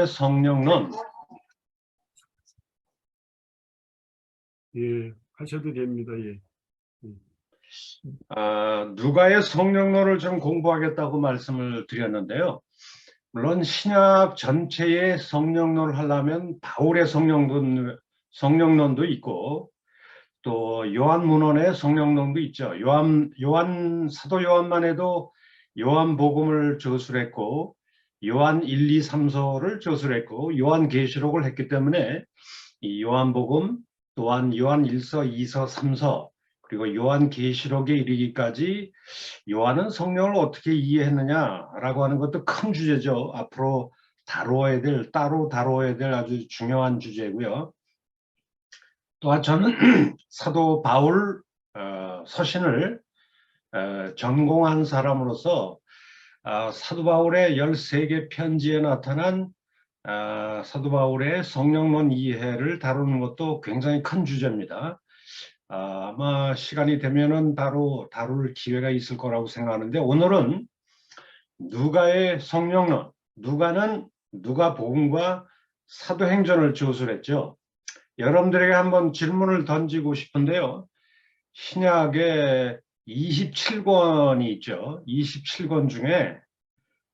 성령론. 예, 하셔도 됩니다. 예. 누가의 성령론을 좀 공부하겠다고 말씀을 드렸는데요. 물론 신약 전체의 성령론을 하려면 바울의 성령론도 있고 또 요한문헌의 성령론도 있죠. 사도 요한만 해도 요한복음을 저술했고 요한 1, 2, 3서를 저술했고 요한계시록을 했기 때문에 이 요한복음 또한 요한 1서, 2서, 3서 그리고 요한계시록에 이르기까지 요한은 성령을 어떻게 이해했느냐라고 하는 것도 큰 주제죠. 앞으로 따로 다뤄야 될 아주 중요한 주제고요. 또한 저는 사도 바울 서신을 전공한 사람으로서 사도 바울의 13개 편지에 나타난 사도 바울의 성령론 이해를 다루는 것도 굉장히 큰 주제입니다. 아마 시간이 되면은 다룰 기회가 있을 거라고 생각하는데 오늘은 누가의 성령론, 누가는 누가복음과 사도행전을 저술했죠. 여러분들에게 한번 질문을 던지고 싶은데요. 신약에 27권이 있죠. 27권 중에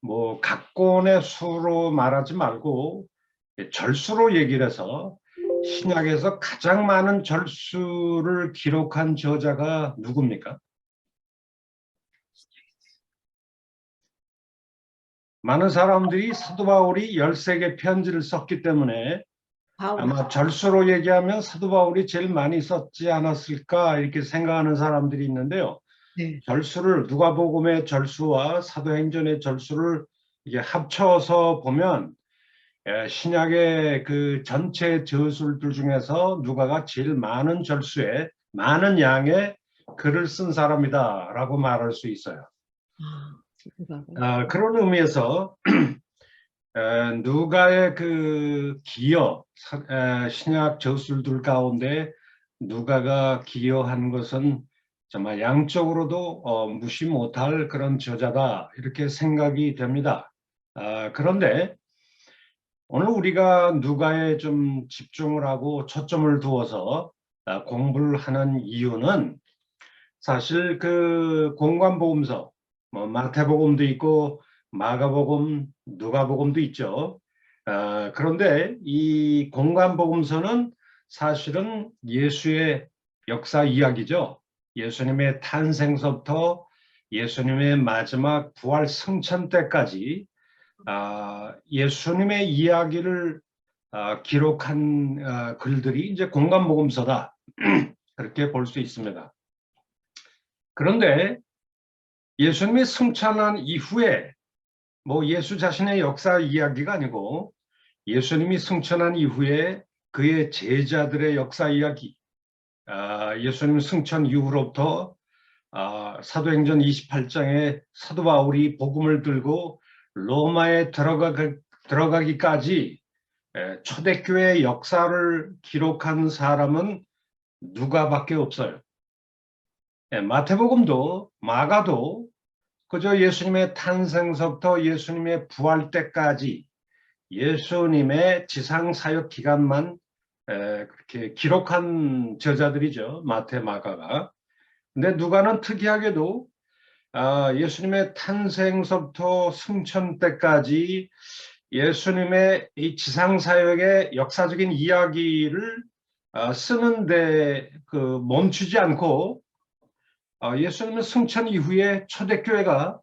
뭐 각 권의 수로 말하지 말고 절수로 얘기를 해서 신약에서 가장 많은 절수를 기록한 저자가 누굽니까? 많은 사람들이 사도 바울이 13개 편지를 썼기 때문에 아마 절수로 얘기하면 사도 바울이 제일 많이 썼지 않았을까 이렇게 생각하는 사람들이 있는데요. 네. 절수를 누가복음의 절수와 사도행전의 절수를 이게 합쳐서 보면 신약의 그 전체 저술들 중에서 누가가 제일 많은 절수에 많은 양의 글을 쓴 사람이다라고 말할 수 있어요. 그런 의미에서 누가의 그 기여, 신약 저술들 가운데 누가가 기여한 것은 정말 양적으로도 무시 못할 그런 저자다 이렇게 생각이 됩니다. 그런데 오늘 우리가 누가에 좀 집중을 하고 초점을 두어서 공부를 하는 이유는 사실 그 공관복음서, 뭐 마태복음도 있고 마가복음, 누가복음도 있죠. 그런데 이 공관복음서는 사실은 예수의 역사 이야기죠. 예수님의 탄생서부터 예수님의 마지막 부활 승천 때까지 예수님의 이야기를 기록한 글들이 이제 공관복음서다 그렇게 볼 수 있습니다. 그런데 예수님이 승천한 이후에 뭐 예수 자신의 역사 이야기가 아니고 예수님이 승천한 이후에 그의 제자들의 역사 이야기, 예수님 승천 이후로부터 사도행전 28장에 사도 바울이 복음을 들고 로마에 들어가기까지 초대교회의 역사를 기록한 사람은 누가밖에 없어요. 마태복음도 마가도 그저 예수님의 탄생서부터 예수님의 부활 때까지 예수님의 지상 사역 기간만 그렇게 기록한 저자들이죠. 마태, 마가가. 근데 누가는 특이하게도 예수님의 탄생서부터 승천 때까지 예수님의 이 지상 사역의 역사적인 이야기를 쓰는데 멈추지 않고 예수님의 승천 이후에 초대교회가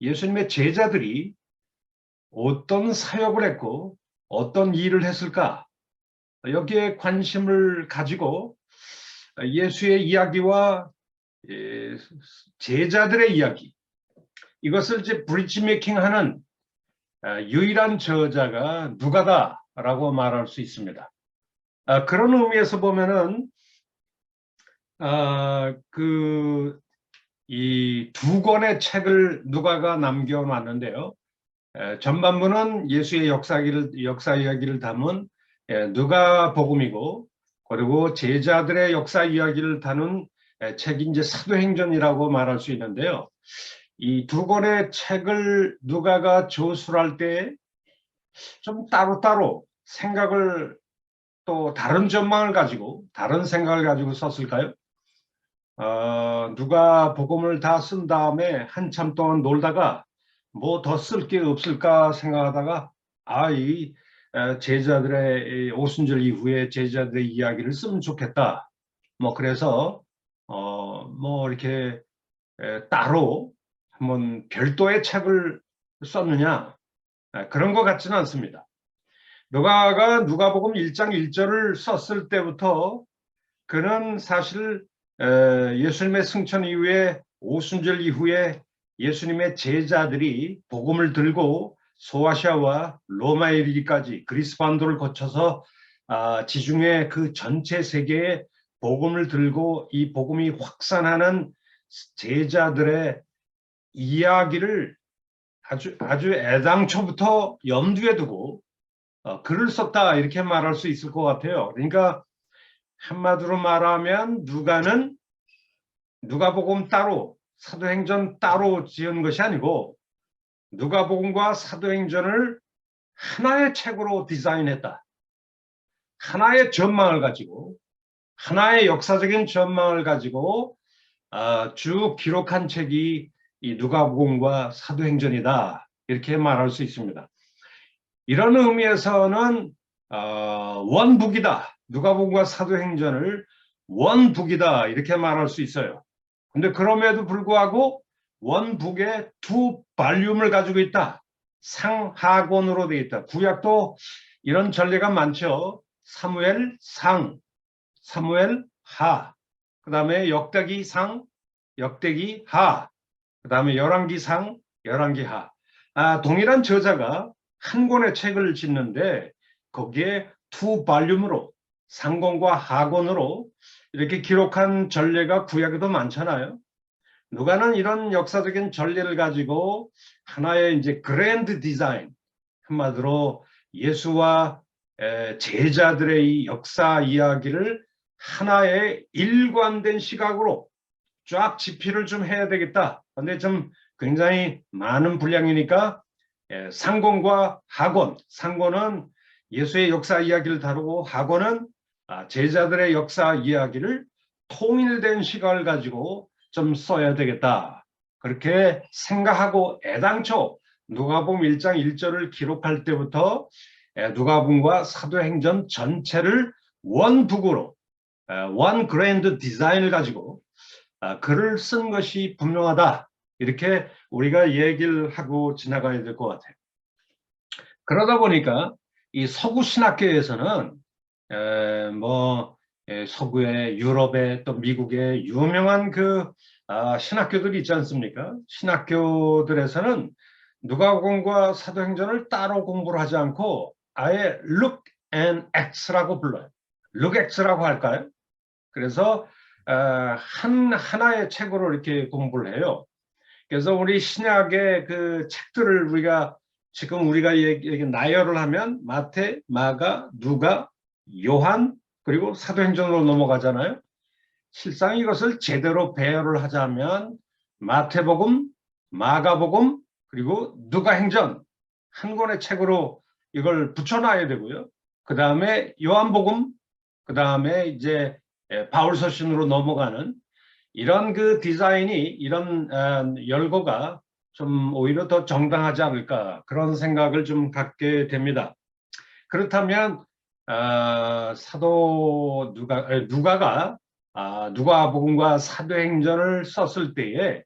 예수님의 제자들이 어떤 사역을 했고 어떤 일을 했을까 여기에 관심을 가지고 예수의 이야기와 제자들의 이야기 이것을 이제 브릿지 메이킹하는 유일한 저자가 누가다라고 말할 수 있습니다. 그런 의미에서 보면은 이 두 권의 책을 누가가 남겨놨는데요. 전반부는 예수의 역사 이야기를 담은 누가복음이고 그리고 제자들의 역사 이야기를 다룬 책이 이제 사도행전이라고 말할 수 있는데요. 이 두 권의 책을 누가가 저술할 때 좀 따로따로 생각을 또 다른 전망을 가지고 다른 생각을 가지고 썼을까요? 누가 복음을 다 쓴 다음에 한참 동안 놀다가 뭐 더 쓸 게 없을까 생각하다가 이 제자들의 오순절 이후에 제자들의 이야기를 쓰면 좋겠다. 뭐 그래서 뭐 이렇게 따로 한번 별도의 책을 썼느냐 그런 것 같지는 않습니다. 누가가 누가복음 1장 1절을 썼을 때부터 그는 사실 예수님의 승천 이후에 오순절 이후에 예수님의 제자들이 복음을 들고 소아시아와 로마에 이르기까지 그리스 반도를 거쳐서 지중해 그 전체 세계에 복음을 들고 이 복음이 확산하는 제자들의 이야기를 아주 애당초부터 염두에 두고 글을 썼다 이렇게 말할 수 있을 것 같아요. 그러니까 한마디로 말하면 누가복음 따로 사도행전 따로 지은 것이 아니고 누가복음과 사도행전을 하나의 책으로 디자인했다. 하나의 전망을 가지고 하나의 역사적인 전망을 가지고 쭉 기록한 책이 이 누가복음과 사도행전이다. 이렇게 말할 수 있습니다. 이런 의미에서는 원북이다. 누가복음과 사도행전을 원북이다. 이렇게 말할 수 있어요. 근데 그럼에도 불구하고 원북에 두 발륨을 가지고 있다. 상하권으로 되어 있다. 구약도 이런 전례가 많죠. 사무엘 상, 사무엘 하, 그 다음에 역대기 상, 역대기 하, 그 다음에 열왕기 상, 열왕기 하. 동일한 저자가 한 권의 책을 짓는데 거기에 투 발륨으로 상권과 하권으로 이렇게 기록한 전례가 구약에도 많잖아요. 누가는 이런 역사적인 전례를 가지고 하나의 이제 그랜드 디자인, 한마디로 예수와 제자들의 이 역사 이야기를 하나의 일관된 시각으로 쫙 집필을 좀 해야 되겠다. 근데 좀 굉장히 많은 분량이니까 상권과 하권, 상권은 예수의 역사 이야기를 다루고 하권은 제자들의 역사 이야기를 통일된 시각을 가지고 좀 써야 되겠다. 그렇게 생각하고 애당초 누가복음 1장 1절을 기록할 때부터 누가복음과 사도행전 전체를 원북으로 원 그랜드 디자인을 가지고 글을 쓴 것이 분명하다. 이렇게 우리가 얘기를 하고 지나가야 될 것 같아요. 그러다 보니까 이 서구 신학교에서는 서구의 유럽의 또 미국의 유명한 그 신학교들이 있지 않습니까? 신학교들에서는 누가복음과 사도행전을 따로 공부를 하지 않고 아예 Luke and Acts라고 불러요. Luke Acts라고 할까요? 그래서 하나의 책으로 이렇게 공부를 해요. 그래서 우리 신약의 그 책들을 우리가 나열을 하면 마태, 마가, 누가, 요한 그리고 사도행전으로 넘어가잖아요. 실상 이것을 제대로 배열을 하자면 마태복음, 마가복음 그리고 누가행전 한 권의 책으로 이걸 붙여놔야 되고요. 그 다음에 요한복음, 그 다음에 이제 바울서신으로 넘어가는 이런 그 디자인이 이런 열거가 좀 오히려 더 정당하지 않을까 그런 생각을 좀 갖게 됩니다. 그렇다면 사도 누가가 누가복음과 사도행전을 썼을 때에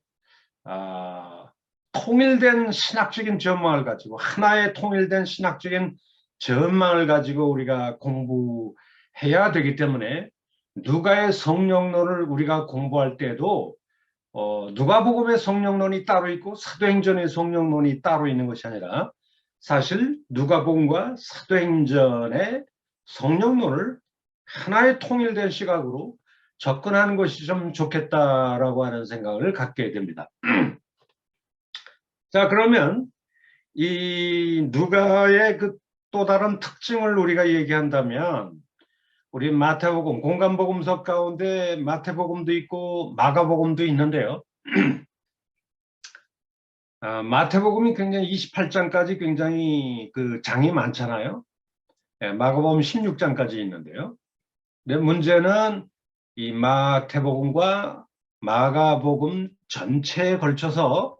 통일된 신학적인 전망을 가지고 하나의 통일된 신학적인 전망을 가지고 우리가 공부해야 되기 때문에 누가의 성령론을 우리가 공부할 때도 누가복음의 성령론이 따로 있고 사도행전의 성령론이 따로 있는 것이 아니라 사실 누가복음과 사도행전의 성령론을 하나의 통일된 시각으로 접근하는 것이 좀 좋겠다라고 하는 생각을 갖게 됩니다. 자, 그러면 이 누가의 그 또 다른 특징을 우리가 얘기한다면 우리 마태복음, 공간복음서 가운데 마태복음도 있고 마가복음도 있는데요. 마태복음이 굉장히 28장까지 굉장히 그 장이 많잖아요. 예, 마가복음 16장까지 있는데요. 근데 문제는 이 마태복음과 마가복음 전체에 걸쳐서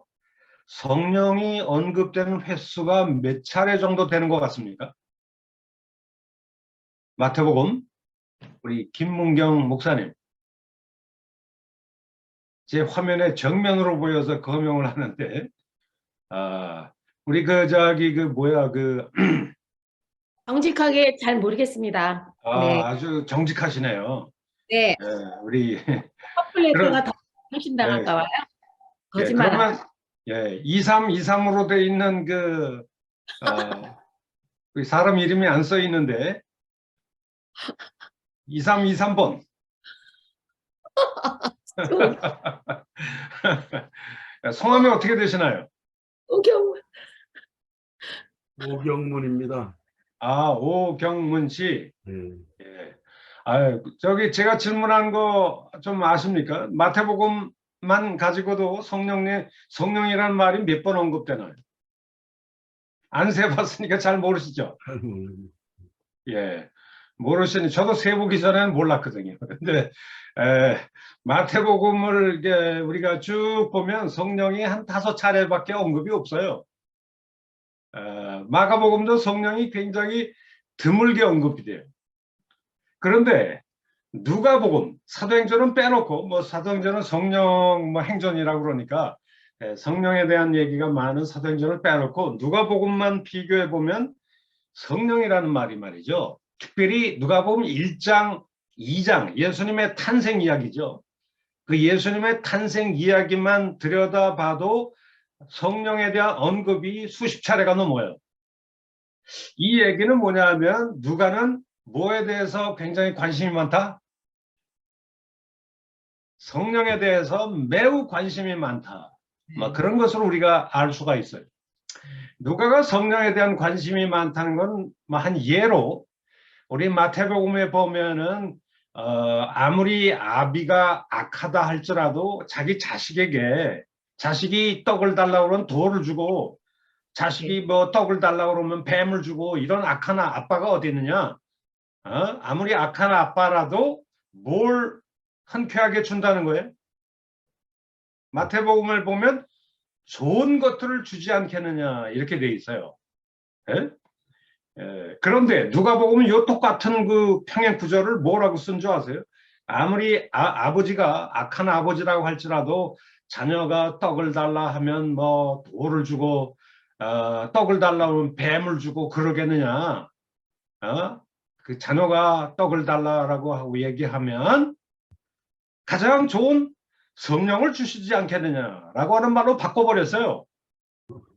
성령이 언급되는 횟수가 몇 차례 정도 되는 것 같습니까? 마태복음, 우리 김문경 목사님. 제 화면에 정면으로 보여서 거명을 하는데, 아, 우리 정직하게 잘 모르겠습니다. 네. 아주 정직하시네요. 네. 예, 우리, 그럼, 컴플레이터가 더 예, 하신다갈까 봐요. 예, 거짓말. 그러면, 예, 2323으로 돼 있는 그 사람 이름이 안 써 있는데, 2323번. 성함이 어떻게 되시나요? 오경. 오경문입니다. 오경문 씨. 네. 예. 저기 제가 질문한 거 좀 아십니까? 마태복음만 가지고도 성령이라는 말이 몇 번 언급되나요? 안 세봤으니까 잘 모르시죠? 잘 모릅니다. 예. 모르시니, 저도 세보기 전에는 몰랐거든요. 근데, 마태복음을 우리가 쭉 보면 성령이 한 5차례밖에 언급이 없어요. 마가복음도 성령이 굉장히 드물게 언급이 돼요. 그런데 누가복음, 사도행전은 빼놓고, 뭐 사도행전은 성령 행전이라고 그러니까 성령에 대한 얘기가 많은 사도행전을 빼놓고 누가복음만 비교해 보면 성령이라는 말이 말이죠. 특별히 누가복음 1장, 2장 예수님의 탄생 이야기죠. 그 예수님의 탄생 이야기만 들여다봐도 성령에 대한 언급이 수십 차례가 넘어요. 이 얘기는 뭐냐면 누가는 뭐에 대해서 굉장히 관심이 많다? 성령에 대해서 매우 관심이 많다. 그런 것을 우리가 알 수가 있어요. 누가가 성령에 대한 관심이 많다는 건 한 예로 우리 마태복음에 보면은 아무리 아비가 악하다 할지라도 자기 자식이 떡을 달라고 그러면 돌을 주고 자식이 뭐 떡을 달라고 그러면 뱀을 주고 이런 악한 아빠가 어디 있느냐? 아무리 악한 아빠라도 뭘 흔쾌하게 준다는 거예요. 마태복음을 보면 좋은 것들을 주지 않겠느냐 이렇게 돼 있어요. 예? 그런데 누가복음은 요 똑같은 그 평행 구절을 뭐라고 쓴 줄 아세요? 아무리 아버지가 악한 아버지라고 할지라도 자녀가 떡을 달라 하면 뭐 돌을 주고 떡을 달라 하면 뱀을 주고 그러겠느냐? 그 자녀가 떡을 달라라고 하고 얘기하면 가장 좋은 성령을 주시지 않겠느냐라고 하는 말로 바꿔버렸어요.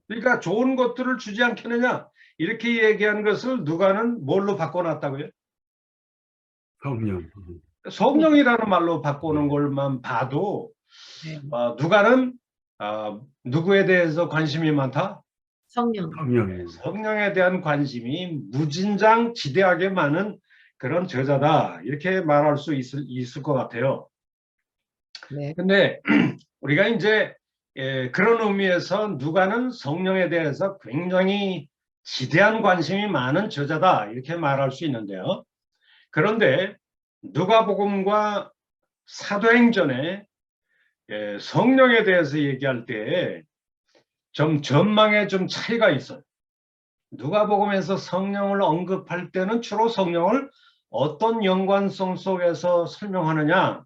그러니까 좋은 것들을 주지 않겠느냐 이렇게 얘기한 것을 누가는 뭘로 바꿔놨다고요? 성령. 성령이라는 말로 바꾸는 것만 봐도 누가는 누구에 대해서 관심이 많다? 성령. 성령에 대한 관심이 무진장지대하게 많은 그런 저자다 이렇게 말할 수 있을 것 같아요. 네. 근데 우리가 이제 그런 의미에서 누가는 성령에 대해서 굉장히 지대한 관심이 많은 저자다 이렇게 말할 수 있는데요. 그런데 누가복음과 사도행전에 성령에 대해서 얘기할 때 좀 전망에 좀 차이가 있어요. 누가복음에서 성령을 언급할 때는 주로 성령을 어떤 연관성 속에서 설명하느냐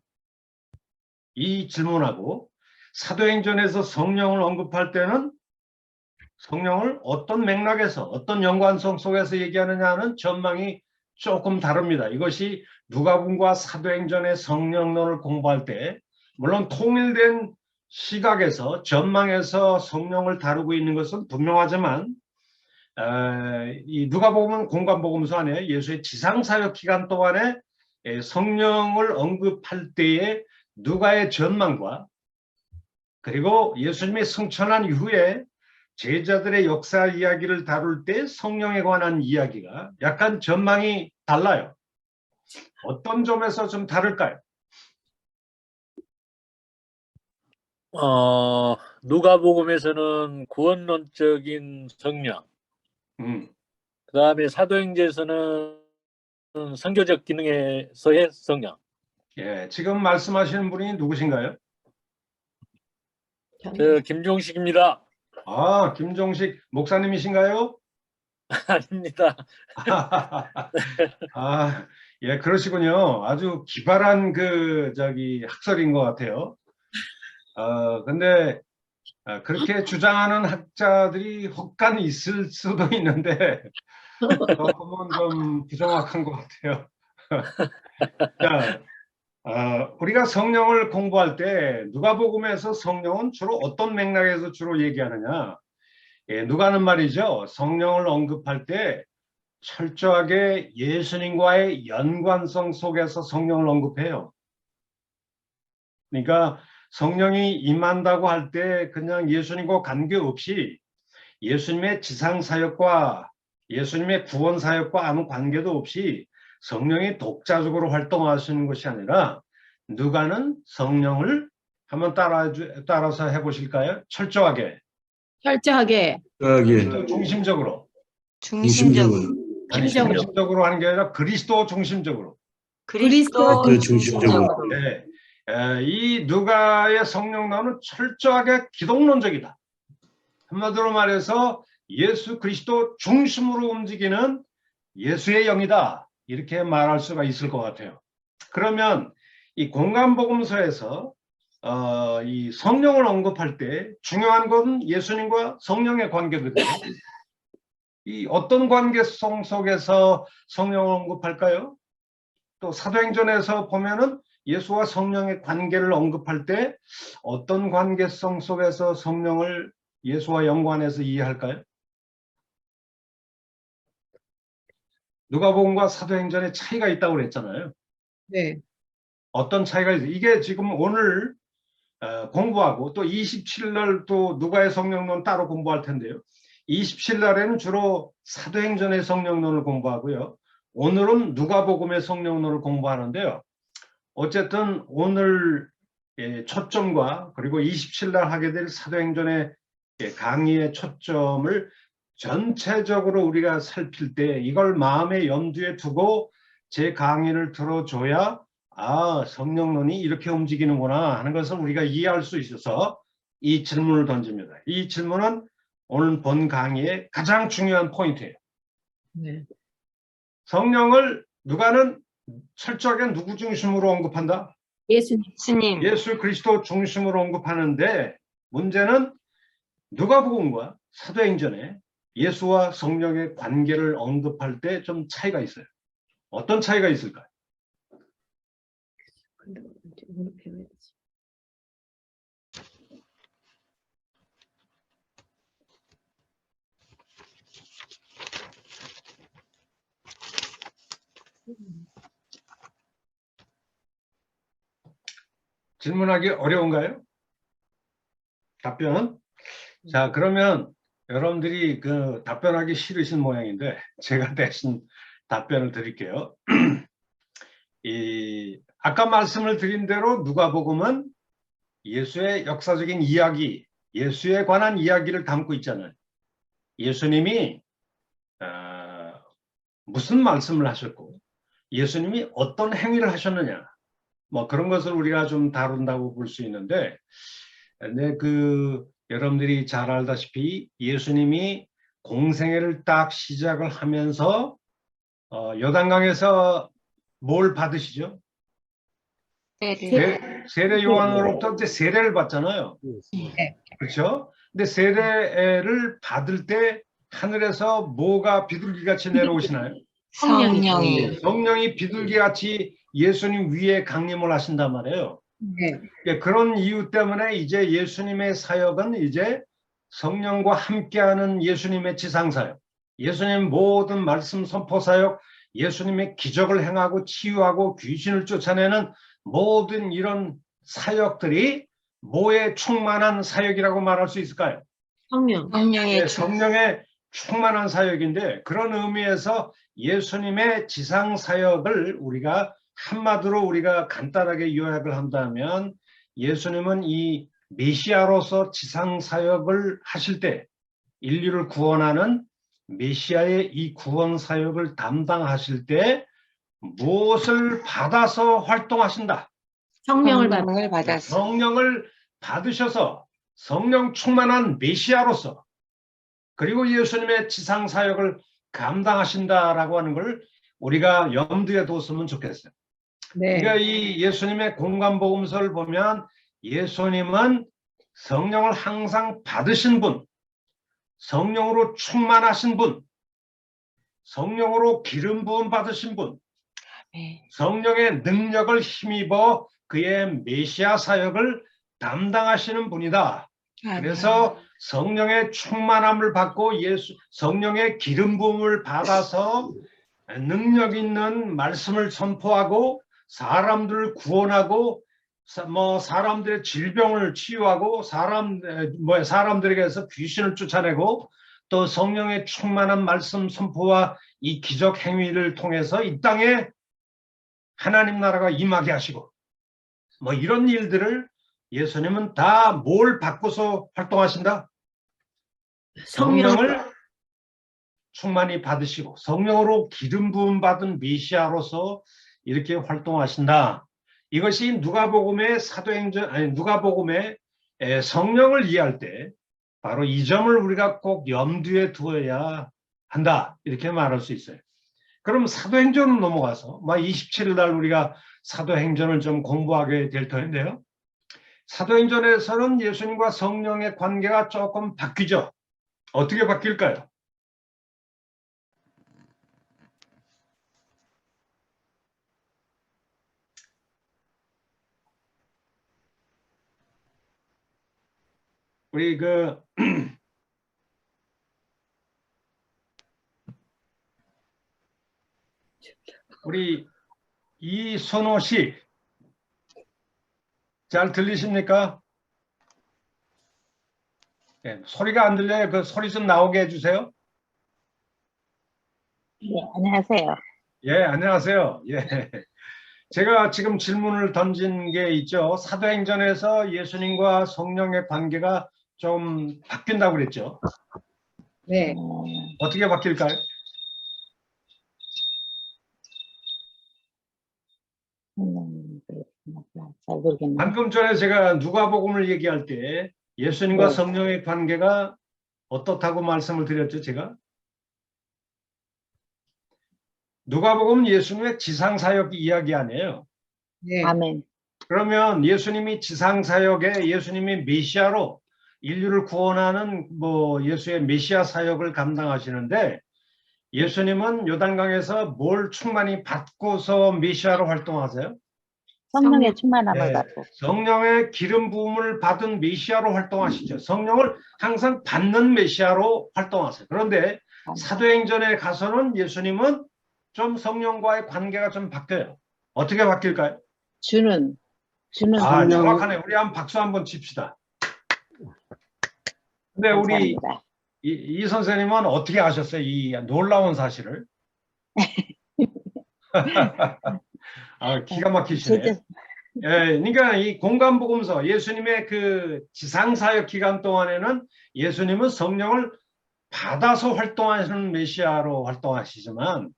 이 질문하고 사도행전에서 성령을 언급할 때는 성령을 어떤 맥락에서 어떤 연관성 속에서 얘기하느냐는 전망이 조금 다릅니다. 이것이 누가복음과 사도행전의 성령론을 공부할 때 물론 통일된 시각에서 전망에서 성령을 다루고 있는 것은 분명하지만 이 누가복음은 공관복음서 안에 예수의 지상사역 기간 동안에 성령을 언급할 때에 누가의 전망과 그리고 예수님이 승천한 이후에 제자들의 역사 이야기를 다룰 때 성령에 관한 이야기가 약간 전망이 달라요. 어떤 점에서 좀 다를까요? 누가복음에서는 구원론적인 성령, 그다음에 사도행전에서는 선교적 기능에서의 성령. 예, 지금 말씀하시는 분이 누구신가요? 저 김종식입니다. 아, 김종식 목사님이신가요? 아닙니다. 아, 예, 그러시군요. 아주 기발한 학설인 것 같아요. 근데 그렇게 주장하는 학자들이 혹간 있을 수도 있는데 조금은 좀 부정확한 것 같아요. 자, 우리가 성령을 공부할 때 누가복음에서 성령은 주로 어떤 맥락에서 주로 얘기하느냐? 예, 누가는 말이죠. 성령을 언급할 때 철저하게 예수님과의 연관성 속에서 성령을 언급해요. 그러니까 성령이 임한다고 할 때 그냥 예수님과 관계없이 예수님의 지상사역과 예수님의 구원사역과 아무 관계도 없이 성령이 독자적으로 활동하시는 것이 아니라 누가는 성령을 한번 따라서 해보실까요? 철저하게, 철저하게, 저기 중심적으로. 중심적으로 아니, 중심적으로. 중심적으로 하는 게 아니라 그리스도 중심적으로. 그리스도 그 중심적으로. 네. 이 누가의 성령론은 철저하게 기독론적이다. 한마디로 말해서 예수 그리스도 중심으로 움직이는 예수의 영이다. 이렇게 말할 수가 있을 것 같아요. 그러면 이 공간복음서에서 이 성령을 언급할 때 중요한 건 예수님과 성령의 관계거든요. 이 어떤 관계성 속에서 성령을 언급할까요? 또 사도행전에서 보면은 예수와 성령의 관계를 언급할 때 어떤 관계성 속에서 성령을 예수와 연관해서 이해할까요? 누가복음과 사도행전에 차이가 있다고 그랬잖아요. 네. 어떤 차이가 있어요? 이게 지금 오늘 공부하고 또 27일 날 또 누가의 성령론 따로 공부할 텐데요. 27일 날에는 주로 사도행전의 성령론을 공부하고요. 오늘은 누가복음의 성령론을 공부하는데요. 어쨌든 오늘 초점과 그리고 27일 날 하게 될 사도행전의 강의의 초점을 전체적으로 우리가 살필 때 이걸 마음의 염두에 두고 제 강의를 들어줘야 성령론이 이렇게 움직이는구나 하는 것을 우리가 이해할 수 있어서 이 질문을 던집니다. 이 질문은 오늘 본 강의의 가장 중요한 포인트예요. 네. 성령을 누가는 철저하게 누구 중심으로 언급한다? 예수님. 예수 그리스도 중심으로 언급하는데 문제는 누가복음과 사도행전에 예수와 성령의 관계를 언급할 때 좀 차이가 있어요. 어떤 차이가 있을까요? 오늘 배워야지. 질문하기 어려운가요? 답변은? 자, 그러면 여러분들이 그 답변하기 싫으신 모양인데 제가 대신 답변을 드릴게요. 아까 말씀을 드린 대로 누가복음은 예수의 역사적인 이야기, 예수에 관한 이야기를 담고 있잖아요. 예수님이 무슨 말씀을 하셨고 예수님이 어떤 행위를 하셨느냐, 뭐 그런 것을 우리가 좀 다룬다고 볼 수 있는데, 근데 여러분들이 잘 알다시피 예수님이 공생애를 딱 시작을 하면서 요단강에서 뭘 받으시죠? 세례 요한으로부터 이제 세례를 받잖아요. 네. 그렇죠? 근데 세례를 받을 때 하늘에서 뭐가 비둘기같이 내려오시나요? 성령이 비둘기같이 예수님 위에 강림을 하신단 말이에요. 네. 그런 이유 때문에 이제 예수님의 사역은 이제 성령과 함께하는 예수님의 지상사역, 예수님 모든 말씀 선포 사역, 예수님의 기적을 행하고 치유하고 귀신을 쫓아내는 모든 이런 사역들이 뭐에 충만한 사역이라고 말할 수 있을까요? 성령의 충만한 사역인데, 그런 의미에서 예수님의 지상 사역을 우리가 한마디로 우리가 간단하게 요약을 한다면 예수님은 이 메시아로서 지상 사역을 하실 때 인류를 구원하는 메시아의 이 구원 사역을 담당하실 때 무엇을 받아서 활동하신다? 성령을 받 성령을 받았어. 성령을 받으셔서 성령 충만한 메시아로서 그리고 예수님의 지상 사역을 감당하신다라고 하는 걸 우리가 염두에 뒀으면 좋겠어요. 네. 그러니까 이 예수님의 공관복음서를 보면 예수님은 성령을 항상 받으신 분, 성령으로 충만하신 분, 성령으로 기름 부음 받으신 분, 네. 성령의 능력을 힘입어 그의 메시아 사역을 담당하시는 분이다. 그래서 성령의 충만함을 받고 성령의 기름 부음을 받아서 능력 있는 말씀을 선포하고 사람들을 구원하고 사람들의 질병을 치유하고 사람들에게서 귀신을 쫓아내고 또 성령의 충만한 말씀 선포와 이 기적 행위를 통해서 이 땅에 하나님 나라가 임하게 하시고 이런 일들을 예수님은 다 뭘 받고서 활동하신다? 성령을 충만히 받으시고 성령으로 기름 부음 받은 메시아로서 이렇게 활동하신다. 이것이 누가복음의 누가복음의 성령을 이해할 때 바로 이 점을 우리가 꼭 염두에 두어야 한다. 이렇게 말할 수 있어요. 그럼 사도행전으로 넘어가서 27일 날 우리가 사도행전을 좀 공부하게 될 터인데요. 사도행전에서는 예수님과 성령의 관계가 조금 바뀌죠. 어떻게 바뀔까요? 우리 우리 이선호 씨, 잘 들리십니까? 네, 소리가 안 들려요. 그 소리 좀 나오게 해주세요. 네, 안녕하세요. 예, 안녕하세요. 예. 제가 지금 질문을 던진 게 있죠. 사도행전에서 예수님과 성령의 관계가 좀 바뀐다고 그랬죠. 네. 어떻게 바뀔까요? 잘 모르겠네요. 방금 전에 제가 누가복음을 얘기할 때 예수님과 네. 성령의 관계가 어떻다고 말씀을 드렸죠, 제가? 누가복음은 예수님의 지상사역 이야기 아니에요. 네. 아멘. 그러면 예수님이 지상사역에 예수님이 메시아로 인류를 구원하는 예수의 메시아 사역을 감당하시는데 예수님은 요단강에서 뭘 충만히 받고서 메시아로 활동하세요? 성령의 충만함을 네, 받고. 성령의 기름 부음을 받은 메시아로 활동하시죠. 성령을 항상 받는 메시아로 활동하세요. 그런데 사도행전에 가서는 예수님은 좀 성령과의 관계가 좀 바뀌어요. 어떻게 바뀔까요? 주는 정확하네. 우리 한번 박수 한번 칩시다. 근데 우리 감사합니다. 이 선생님은 어떻게 아셨어요? 이 놀라운 사실을? 기가 막히시네. 진짜 예, 그러니까 이 공관복음서 예수님의 그 지상사역 기간 동안에는 예수님은 성령을 받아서 활동하시는 메시아로 활동하시지만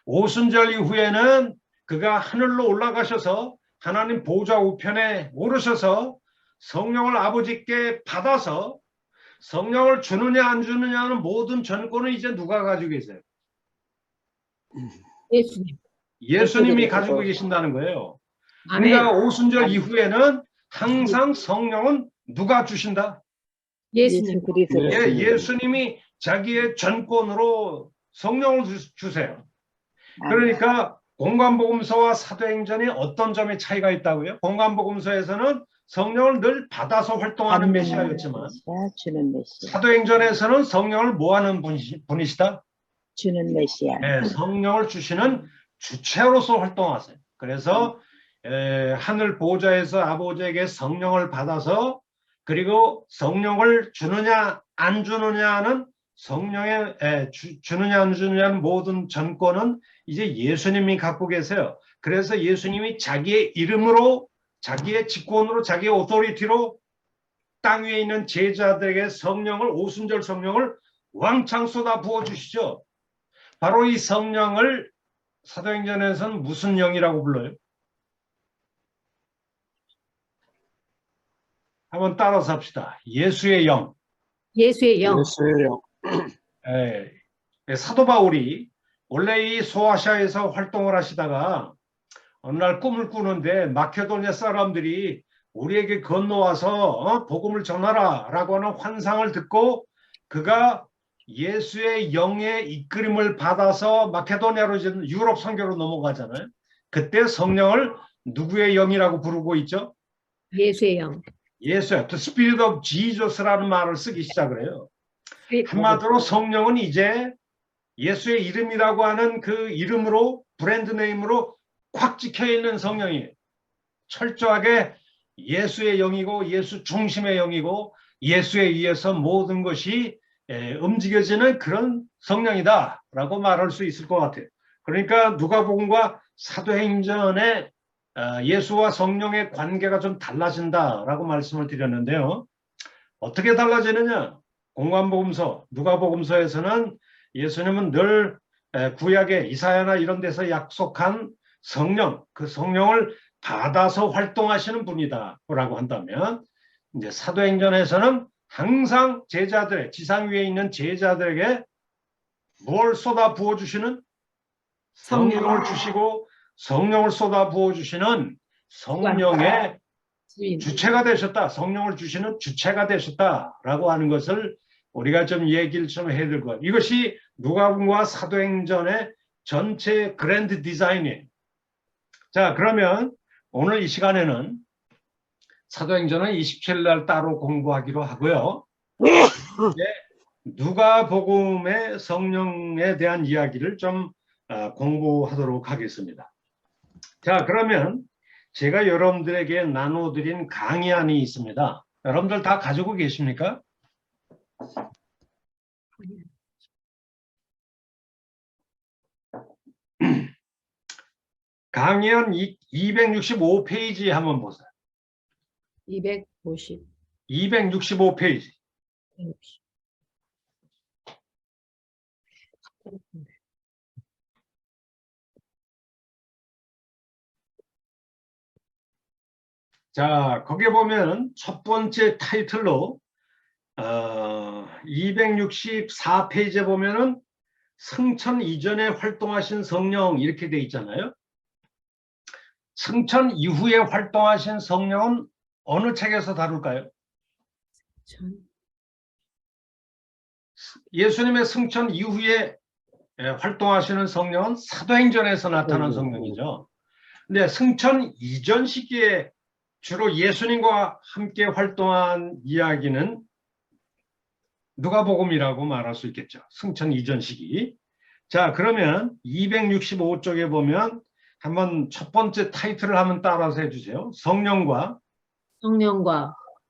오순절 이후에는 그가 하늘로 올라가셔서 하나님 보좌 우편에 오르셔서 성령을 아버지께 받아서 성령을 주느냐 안 주느냐는 모든 전권을 이제 누가 가지고 계세요? 예수님. 예수님이 가지고 계신다는 거예요. 아멘. 그러니까 오순절 이후에는 항상 성령은 누가 주신다? 예수님. 그리스도. 예수님이 자기의 전권으로 성령을 주세요. 그러니까 공관복음서와 사도행전이 어떤 점의 차이가 있다고요? 공관복음서에서는 성령을 늘 받아서 활동하는 메시아였지만 주는 메시아. 사도행전에서는 성령을 뭐하는 분이시다? 주는 메시아. 네, 성령을 주시는 주체로서 활동하세요. 그래서 하늘 보좌에서 아버지에게 성령을 받아서 그리고 성령을 주느냐 안 주느냐는 성령의 주느냐 안 주느냐는 모든 전권은 이제 예수님이 갖고 계세요. 그래서 예수님이 자기의 이름으로 자기의 직권으로 자기의 오토리티로 땅 위에 있는 제자들에게 성령을, 오순절 성령을 왕창 쏟아 부어 주시죠. 바로 이 성령을 사도행전에서는 무슨 영이라고 불러요? 한번 따라서 합시다. 예수의 영. 예수의 영. 사도 바울이 원래 이 소아시아에서 활동을 하시다가 어느 날 꿈을 꾸는데 마케도니아 사람들이 우리에게 건너와서 복음을 전하라 라고 하는 환상을 듣고 그가 예수의 영의 이끌림을 받아서 마케도니아로 유럽 선교로 넘어가잖아요. 그때 성령을 누구의 영이라고 부르고 있죠? 예수의 영. 예수야. The Spirit of Jesus라는 말을 쓰기 시작을 해요. 한마디로 성령은 이제 예수의 이름이라고 하는 그 이름으로, 브랜드 네임으로 콱 찍혀있는 성령이에요. 철저하게 예수의 영이고 예수 중심의 영이고 예수에 의해서 모든 것이 움직여지는 그런 성령이다 라고 말할 수 있을 것 같아요. 그러니까 누가복음과 사도행전에 예수와 성령의 관계가 좀 달라진다라고 말씀을 드렸는데요. 어떻게 달라지느냐? 공관복음서, 누가복음서에서는 예수님은 늘 구약의 이사야나 이런 데서 약속한 성령, 그 성령을 받아서 활동하시는 분이다라고 한다면, 이제 사도행전에서는 항상 제자들의, 지상 위에 있는 제자들에게 뭘 쏟아 부어주시는? 성령을 주시고 성령을 쏟아 부어주시는 성령의 주체가 되셨다. 성령을 주시는 주체가 되셨다라고 하는 것을 우리가 좀 얘기를 좀 해야 될 것 같아요. 이것이 누가복음과 사도행전의 전체 그랜드 디자인이에요. 자, 그러면 오늘 이 시간에는 사도행전은 27일 날 따로 공부하기로 하고요. 누가복음의 성령에 대한 이야기를 좀 공부하도록 하겠습니다. 자, 그러면 제가 여러분들에게 나눠드린 강의안이 있습니다. 여러분들 다 가지고 계십니까? 강의안 265페이지 한번 보세요. 250. 265페이지. 자, 거기에 보면 첫 번째 타이틀로 264페이지에 보면은 승천 이전에 활동하신 성령 이렇게 돼 있잖아요. 승천 이후에 활동하신 성령은 어느 책에서 다룰까요? 예수님의 승천 이후에 활동하시는 성령은 사도행전에서 나타난 성령이죠. 근데 승천 이전 시기에 주로 예수님과 함께 활동한 이야기는 누가복음이라고 말할 수 있겠죠. 승천 이전 시기. 자, 그러면 265쪽에 보면 한번 첫 번째 타이틀을 한번 따라서 해주세요. 성령과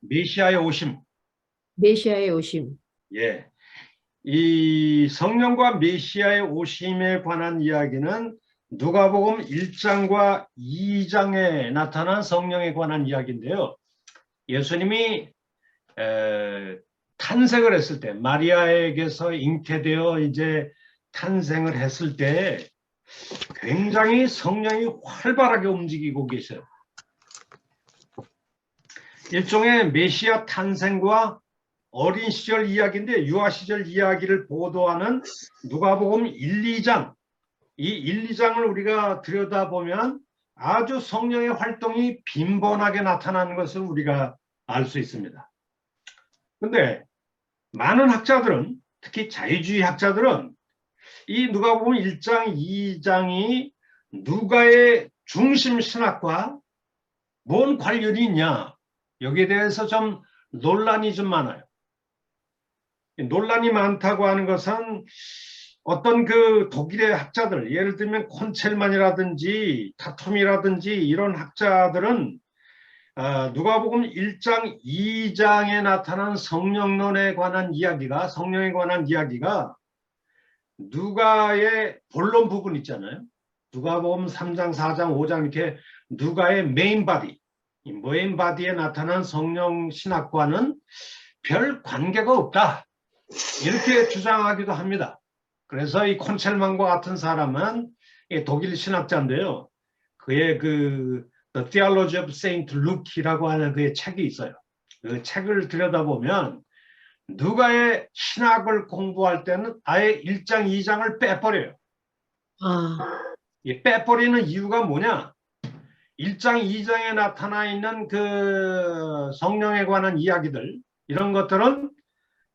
메시아의 오심. 메시아의 오심. 예. 이 성령과 메시아의 오심에 관한 이야기는 누가복음 1장과 2장에 나타난 성령에 관한 이야기인데요. 예수님이 탄생을 했을 때, 마리아에게서 잉태되어 이제 탄생을 했을 때 굉장히 성령이 활발하게 움직이고 계셔요. 일종의 메시아 탄생과 어린 시절 이야기인데 유아 시절 이야기를 보도하는 누가복음 1, 2장, 이 1, 2장을 우리가 들여다보면 아주 성령의 활동이 빈번하게 나타나는 것을 우리가 알 수 있습니다. 그런데 많은 학자들은, 특히 자유주의 학자들은 이 누가복음 1장, 2장이 누가의 중심 신학과 뭔 관련이 있냐, 여기에 대해서 좀 논란이 좀 많아요. 논란이 많다고 하는 것은 어떤 그 독일의 학자들, 예를 들면 콘첼만이라든지 타툼이라든지 이런 학자들은 누가복음 1장, 2장에 나타난 성령론에 관한 이야기가, 성령에 관한 이야기가 누가의 본론 부분 있잖아요. 누가복음 3장, 4장, 5장 이렇게 누가의 메인 바디, 이 모인 바디에 나타난 성령 신학과는 별 관계가 없다. 이렇게 주장하기도 합니다. 그래서 이 콘첼만과 같은 사람은 독일 신학자인데요. 그의 그 The Theology of Saint Luke이라고 하는 그의 책이 있어요. 그 책을 들여다보면 누가의 신학을 공부할 때는 아예 1장, 2장을 빼버려요. 이 빼버리는 이유가 뭐냐? 1장, 2장에 나타나 있는 그 성령에 관한 이야기들, 이런 것들은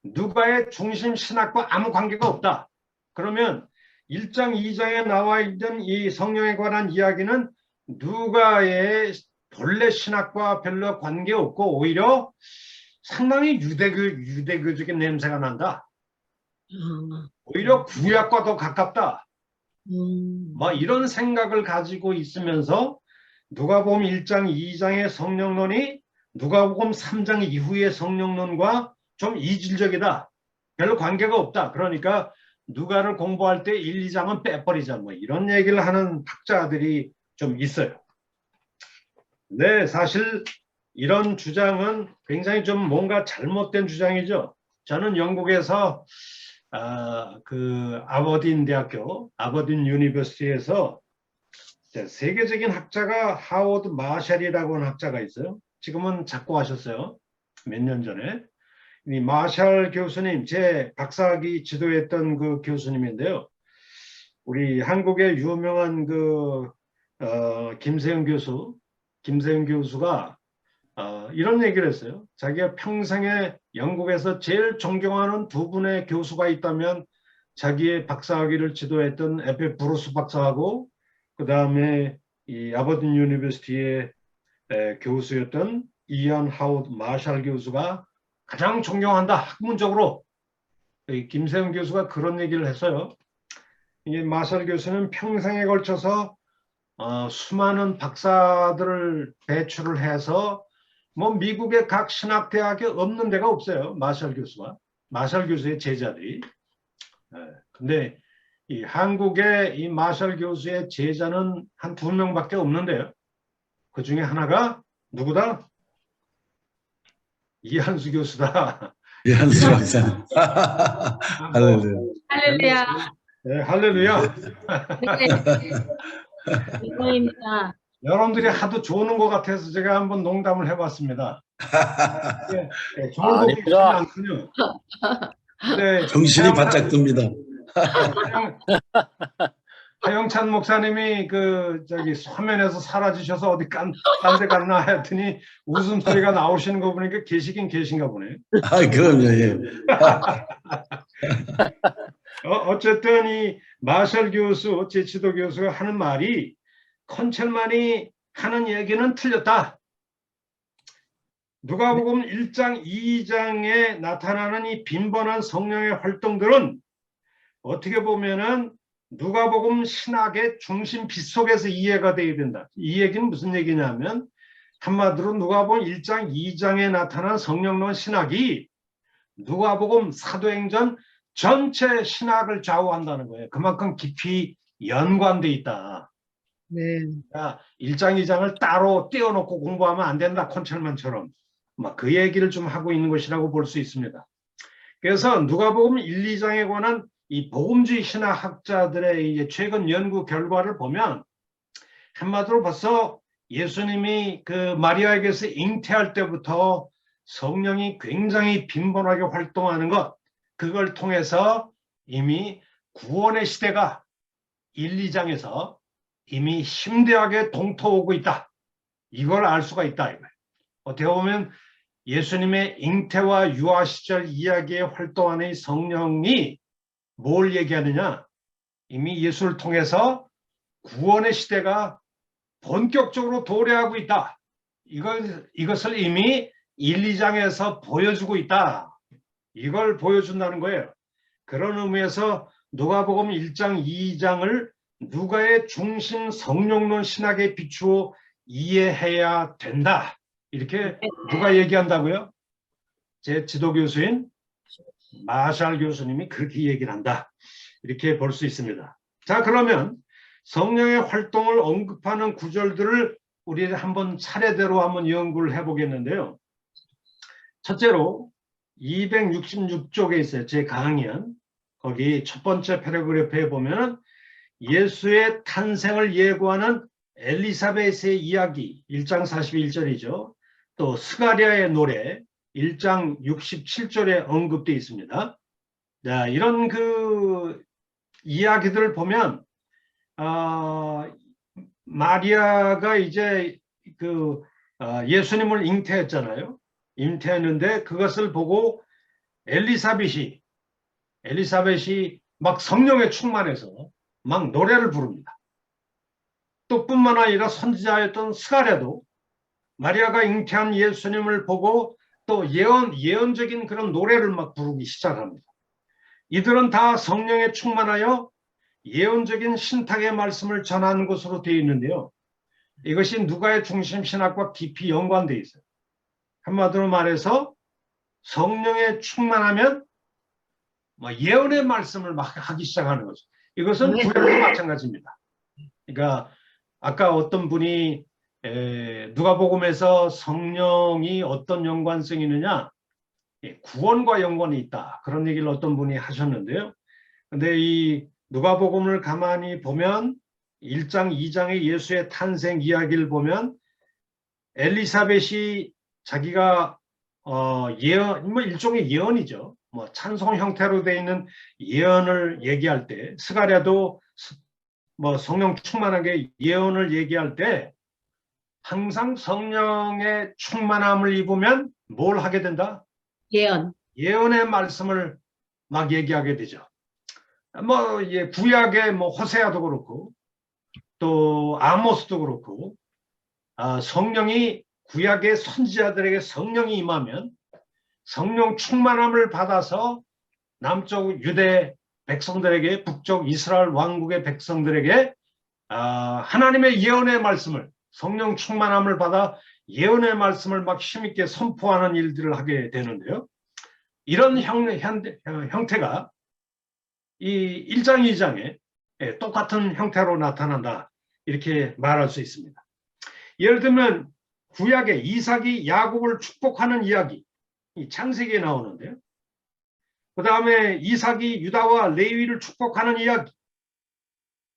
누가의 중심 신학과 아무 관계가 없다. 그러면 1장, 2장에 나와 있는 이 성령에 관한 이야기는 누가의 본래 신학과 별로 관계없고 오히려 상당히 유대교적인 냄새가 난다. 오히려 구약과 더 가깝다. 뭐 이런 생각을 가지고 있으면서 누가복음 1장, 2장의 성령론이 누가복음 3장 이후의 성령론과 좀 이질적이다. 별로 관계가 없다. 그러니까 누가를 공부할 때 1, 2장은 빼버리자. 뭐 이런 얘기를 하는 학자들이 좀 있어요. 네, 사실 이런 주장은 굉장히 좀 뭔가 잘못된 주장이죠. 저는 영국에서 그 아버딘 대학교, 아버딘 유니버시티에서 세계적인 학자가 하워드 마샬이라고 하는 학자가 있어요. 지금은 작고하셨어요. 몇 년 전에. 이 마샬 교수님, 제 박사학위 지도했던 그 교수님인데요. 우리 한국의 유명한 그 김세영 교수가 이런 얘기를 했어요. 자기가 평생에 영국에서 제일 존경하는 두 분의 교수가 있다면 자기의 박사학위를 지도했던 에페 브루스 박사하고 그 다음에 이 아버딘 유니버시티의 교수였던 이안 하워드 마샬 교수가 가장 존경한다. 학문적으로 김세영 교수가 그런 얘기를 했어요. 이 마샬 교수는 평생에 걸쳐서 수많은 박사들을 배출을 해서 뭐 미국의 각 신학대학에 없는 데가 없어요. 마샬 교수의 제자들이. 근데 이 한국의 이 마샬 교수의 제자는 한 2명밖에 없는데요. 그 중에 하나가 누구다? 이한수 교수다. 이한수 박사. 할렐루야. 할렐루야. 네, 할렐루야. 네. 이거입니다. 여러분들이 하도 좋은 것 같아서 제가 한번 농담을 해봤습니다. 좋은 거 보시지 아닙니다. 않군요. 근데 정신이 바짝 듭니다. 하영찬 목사님이 그 저기 화면에서 사라지셔서 어디 딴 데 갔나 했더니 웃음소리가 나오시는 거 보니까 계시긴 계신가 보네. 그럼요. 예. 어쨌든 이 마셜 교수, 제 지도 교수가 하는 말이 컨첼만이 하는 얘기는 틀렸다. 누가복음 1장, 2장에 나타나는 이 빈번한 성령의 활동들은 어떻게 보면은 누가복음 신학의 중심 빛 속에서 이해가 되어야 된다. 이 얘기는 무슨 얘기냐면 한마디로 누가복음 1장, 2장에 나타난 성령론 신학이 누가복음 사도행전 전체 신학을 좌우한다는 거예요. 그만큼 깊이 연관돼 있다. 네. 1장, 2장을 따로 떼어놓고 공부하면 안 된다. 콘첼만처럼. 막 그 얘기를 좀 하고 있는 것이라고 볼 수 있습니다. 그래서 누가복음 1, 2장에 관한 이 복음주의 신학학자들의 이제 최근 연구 결과를 보면 한마디로 벌써 예수님이 그 마리아에게서 잉태할 때부터 성령이 굉장히 빈번하게 활동하는 것, 그걸 통해서 이미 구원의 시대가 1, 2장에서 이미 심대하게 동터오고 있다. 이걸 알 수가 있다. 이거예요. 어떻게 보면 예수님의 잉태와 유아 시절 이야기에 활동하는 성령이 뭘 얘기하느냐? 이미 예수를 통해서 구원의 시대가 본격적으로 도래하고 있다. 이것을 이미 1, 2장에서 보여주고 있다. 이걸 보여준다는 거예요. 그런 의미에서 누가복음 1장, 2장을 누가의 중심 성령론 신학에 비추어 이해해야 된다. 이렇게 누가 얘기한다고요? 제 지도교수인 마샬 교수님이 그렇게 얘기를 한다. 이렇게 볼 수 있습니다. 자, 그러면 성령의 활동을 언급하는 구절들을 우리 한번 차례대로 한번 연구를 해보겠는데요. 첫째로 266쪽에 있어요. 제 강연. 거기 첫 번째 패러그래프에 보면은 예수의 탄생을 예고하는 엘리사벳의 이야기 1장 41절이죠. 또 스가랴의 노래 1장 67절에 언급되어 있습니다. 자, 이런 그 이야기들을 보면 마리아가 이제 그 예수님을 잉태했잖아요. 잉태했는데 그것을 보고 엘리사벳이 막 성령에 충만해서 막 노래를 부릅니다. 또 뿐만 아니라 선지자였던 스가랴도 마리아가 잉태한 예수님을 보고 또 예언적인 그런 노래를 막 부르기 시작합니다. 이들은 다 성령에 충만하여 예언적인 신탁의 말씀을 전하는 것으로 되어 있는데요. 이것이 누가의 중심 신학과 깊이 연관되어 있어요. 한마디로 말해서 성령에 충만하면 예언의 말씀을 막 하기 시작하는 거죠. 이것은 구약도 마찬가지입니다. 그러니까 아까 어떤 분이 누가복음에서 성령이 어떤 연관성이 있느냐, 구원과 연관이 있다, 그런 얘기를 어떤 분이 하셨는데요. 근데 이 누가복음을 가만히 보면 1장 2장의 예수의 탄생 이야기를 보면 엘리사벳이 자기가 예언, 일종의 예언이죠. 찬송 형태로 되어 있는 예언을 얘기할 때, 스가랴도 성령 충만하게 예언을 얘기할 때 항상 성령의 충만함을 입으면 뭘 하게 된다? 예언의 말씀을 막 얘기하게 되죠. 구약의 호세아도 그렇고 또 아모스도 그렇고 성령이 구약의 선지자들에게 성령이 임하면 성령 충만함을 받아서 남쪽 유대 백성들에게, 북쪽 이스라엘 왕국의 백성들에게 하나님의 예언의 말씀을, 성령 충만함을 받아 예언의 말씀을 막 힘있게 선포하는 일들을 하게 되는데요. 이런 형태가 이 1장 2장에 똑같은 형태로 나타난다, 이렇게 말할 수 있습니다. 예를 들면 구약의 이삭이 야곱을 축복하는 이야기, 이 창세기에 나오는데요. 그 다음에 이삭이 유다와 레위를 축복하는 이야기,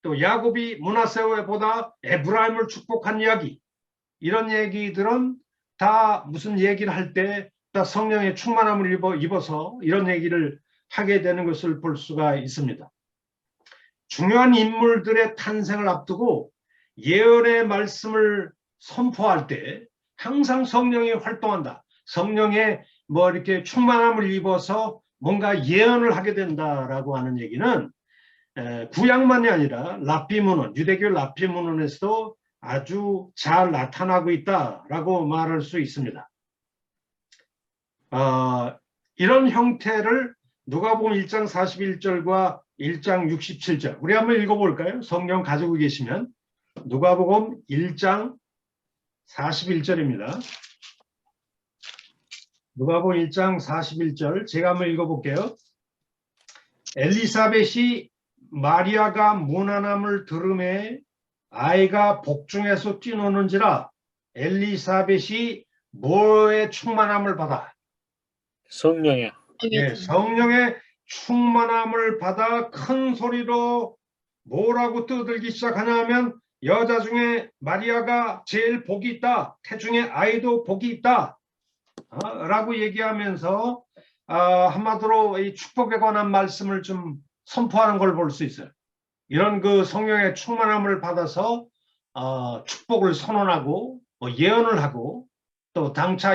또 야곱이 므낫세보다 에브라임을 축복한 이야기, 이런 얘기들은 다 무슨 얘기를 할 때 다 성령의 충만함을 입어서 이런 얘기를 하게 되는 것을 볼 수가 있습니다. 중요한 인물들의 탄생을 앞두고 예언의 말씀을 선포할 때 항상 성령이 활동한다, 성령의 이렇게 충만함을 입어서 뭔가 예언을 하게 된다라고 하는 얘기는 구약만이 아니라 랍비문헌, 유대교 랍비문헌에서도 아주 잘 나타나고 있다라고 말할 수 있습니다. 이런 형태를 누가복음 1장 41절과 1장 67절, 우리 한번 읽어볼까요? 성경 가지고 계시면 누가복음 1장 41절입니다. 누가복음 1장 41절 제가 한번 읽어볼게요. 엘리사벳이 마리아가 무난함을 들음에 아이가 복중에서 뛰노는지라 엘리사벳이 뭐의 충만함을 받아? 성령의. 네, 성령의 충만함을 받아 큰 소리로 뭐라고 떠들기 시작하냐 하면 여자 중에 마리아가 제일 복이 있다, 태중에 아이도 복이 있다 라고 얘기하면서 한마디로 이 축복에 관한 말씀을 좀 선포하는 걸 볼 수 있어요. 이런 그 성령의 충만함을 받아서 축복을 선언하고 예언을 하고, 또 당차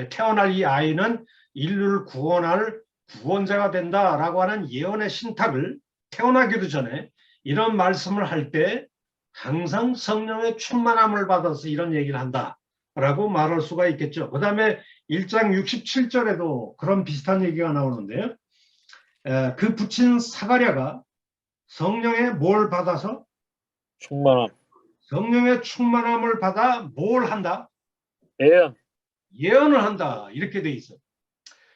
태어날 이 아이는 인류를 구원할 구원자가 된다라고 하는 예언의 신탁을 태어나기도 전에 이런 말씀을 할 때 항상 성령의 충만함을 받아서 이런 얘기를 한다라고 말할 수가 있겠죠. 그 다음에 1장 67절에도 그런 비슷한 얘기가 나오는데요. 그 붙인 사가랴가 성령의 뭘 받아서? 충만함. 성령의 충만함을 받아 뭘 한다? 예언을 한다, 이렇게 돼 있어요.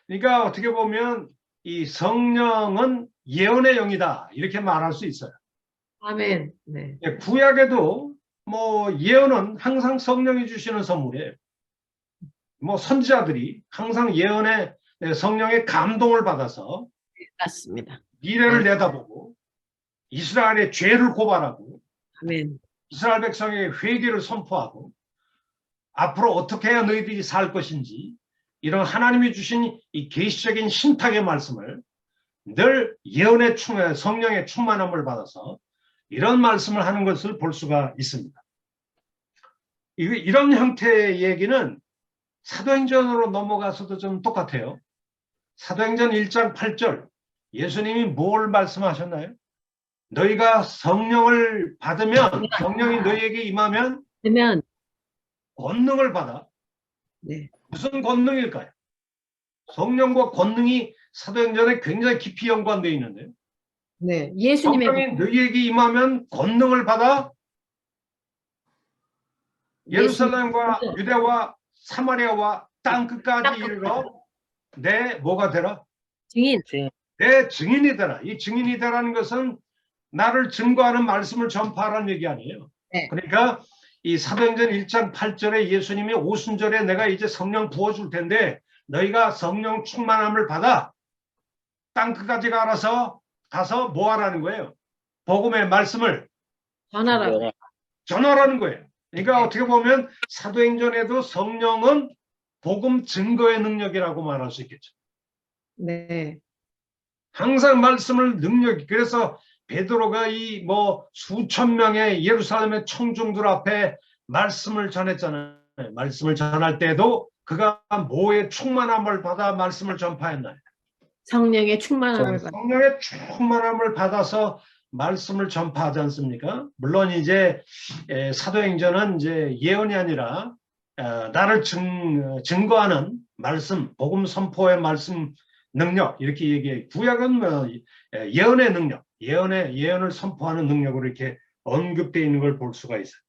그러니까 어떻게 보면 이 성령은 예언의 영이다, 이렇게 말할 수 있어요. 아멘. 네. 구약에도 뭐 예언은 항상 성령이 주시는 선물이에요. 뭐 선지자들이 항상 예언에 성령의 감동을 받아서 맞습니다. 미래를 내다보고 이스라엘의 죄를 고발하고 아멘. 이스라엘 백성의 회개를 선포하고 앞으로 어떻게 해야 너희들이 살 것인지 이런 하나님이 주신 이 계시적인 신탁의 말씀을 늘 예언의 성령의 충만함을 받아서 이런 말씀을 하는 것을 볼 수가 있습니다. 이런 형태의 얘기는 사도행전으로 넘어가서도 좀 똑같아요. 사도행전 1장 8절 예수님이 뭘 말씀하셨나요? 너희가 성령을 받으면 성령이 너희에게 임하면 그러면 권능을 받아. 네. 무슨 권능일까요? 성령과 권능이 사도행전에 굉장히 깊이 연관되어 있는데요. 네. 예수님의 성령이 너희에게 임하면 권능을 받아 예루살렘과 유대와 사마리아와 땅 끝까지 이르러 내 뭐가 되라? 증인. 내 증인이 되라. 이 증인이 되라는 것은 나를 증거하는 말씀을 전파하라는 얘기 아니에요. 네. 그러니까 이 사도행전 1장 8절에 예수님이 오순절에 내가 이제 성령 부어줄 텐데 너희가 성령 충만함을 받아 땅 끝까지 가서 뭐 하라는 거예요? 복음의 말씀을 전하라고. 전하라는 거예요. 그러니까 네. 어떻게 보면 사도행전에도 성령은 복음 증거의 능력이라고 말할 수 있겠죠. 네. 항상 말씀을 능력이 그래서 베드로가 이 뭐 수천 명의 예루살렘의 청중들 앞에 말씀을 전했잖아요. 말씀을 전할 때도 그가 뭐의 충만함을 받아 말씀을 전파했나요? 성령의 충만함을 받. 성령의 충만함을 받아서 말씀을 전파하지 않습니까? 물론 이제 사도행전은 이제 예언이 아니라 나를 증거하는 말씀, 복음 선포의 말씀 능력 이렇게 얘기해. 구약은 뭐 예언의 능력, 예언을 선포하는 능력으로 이렇게 언급되어 있는 걸 볼 수가 있어요.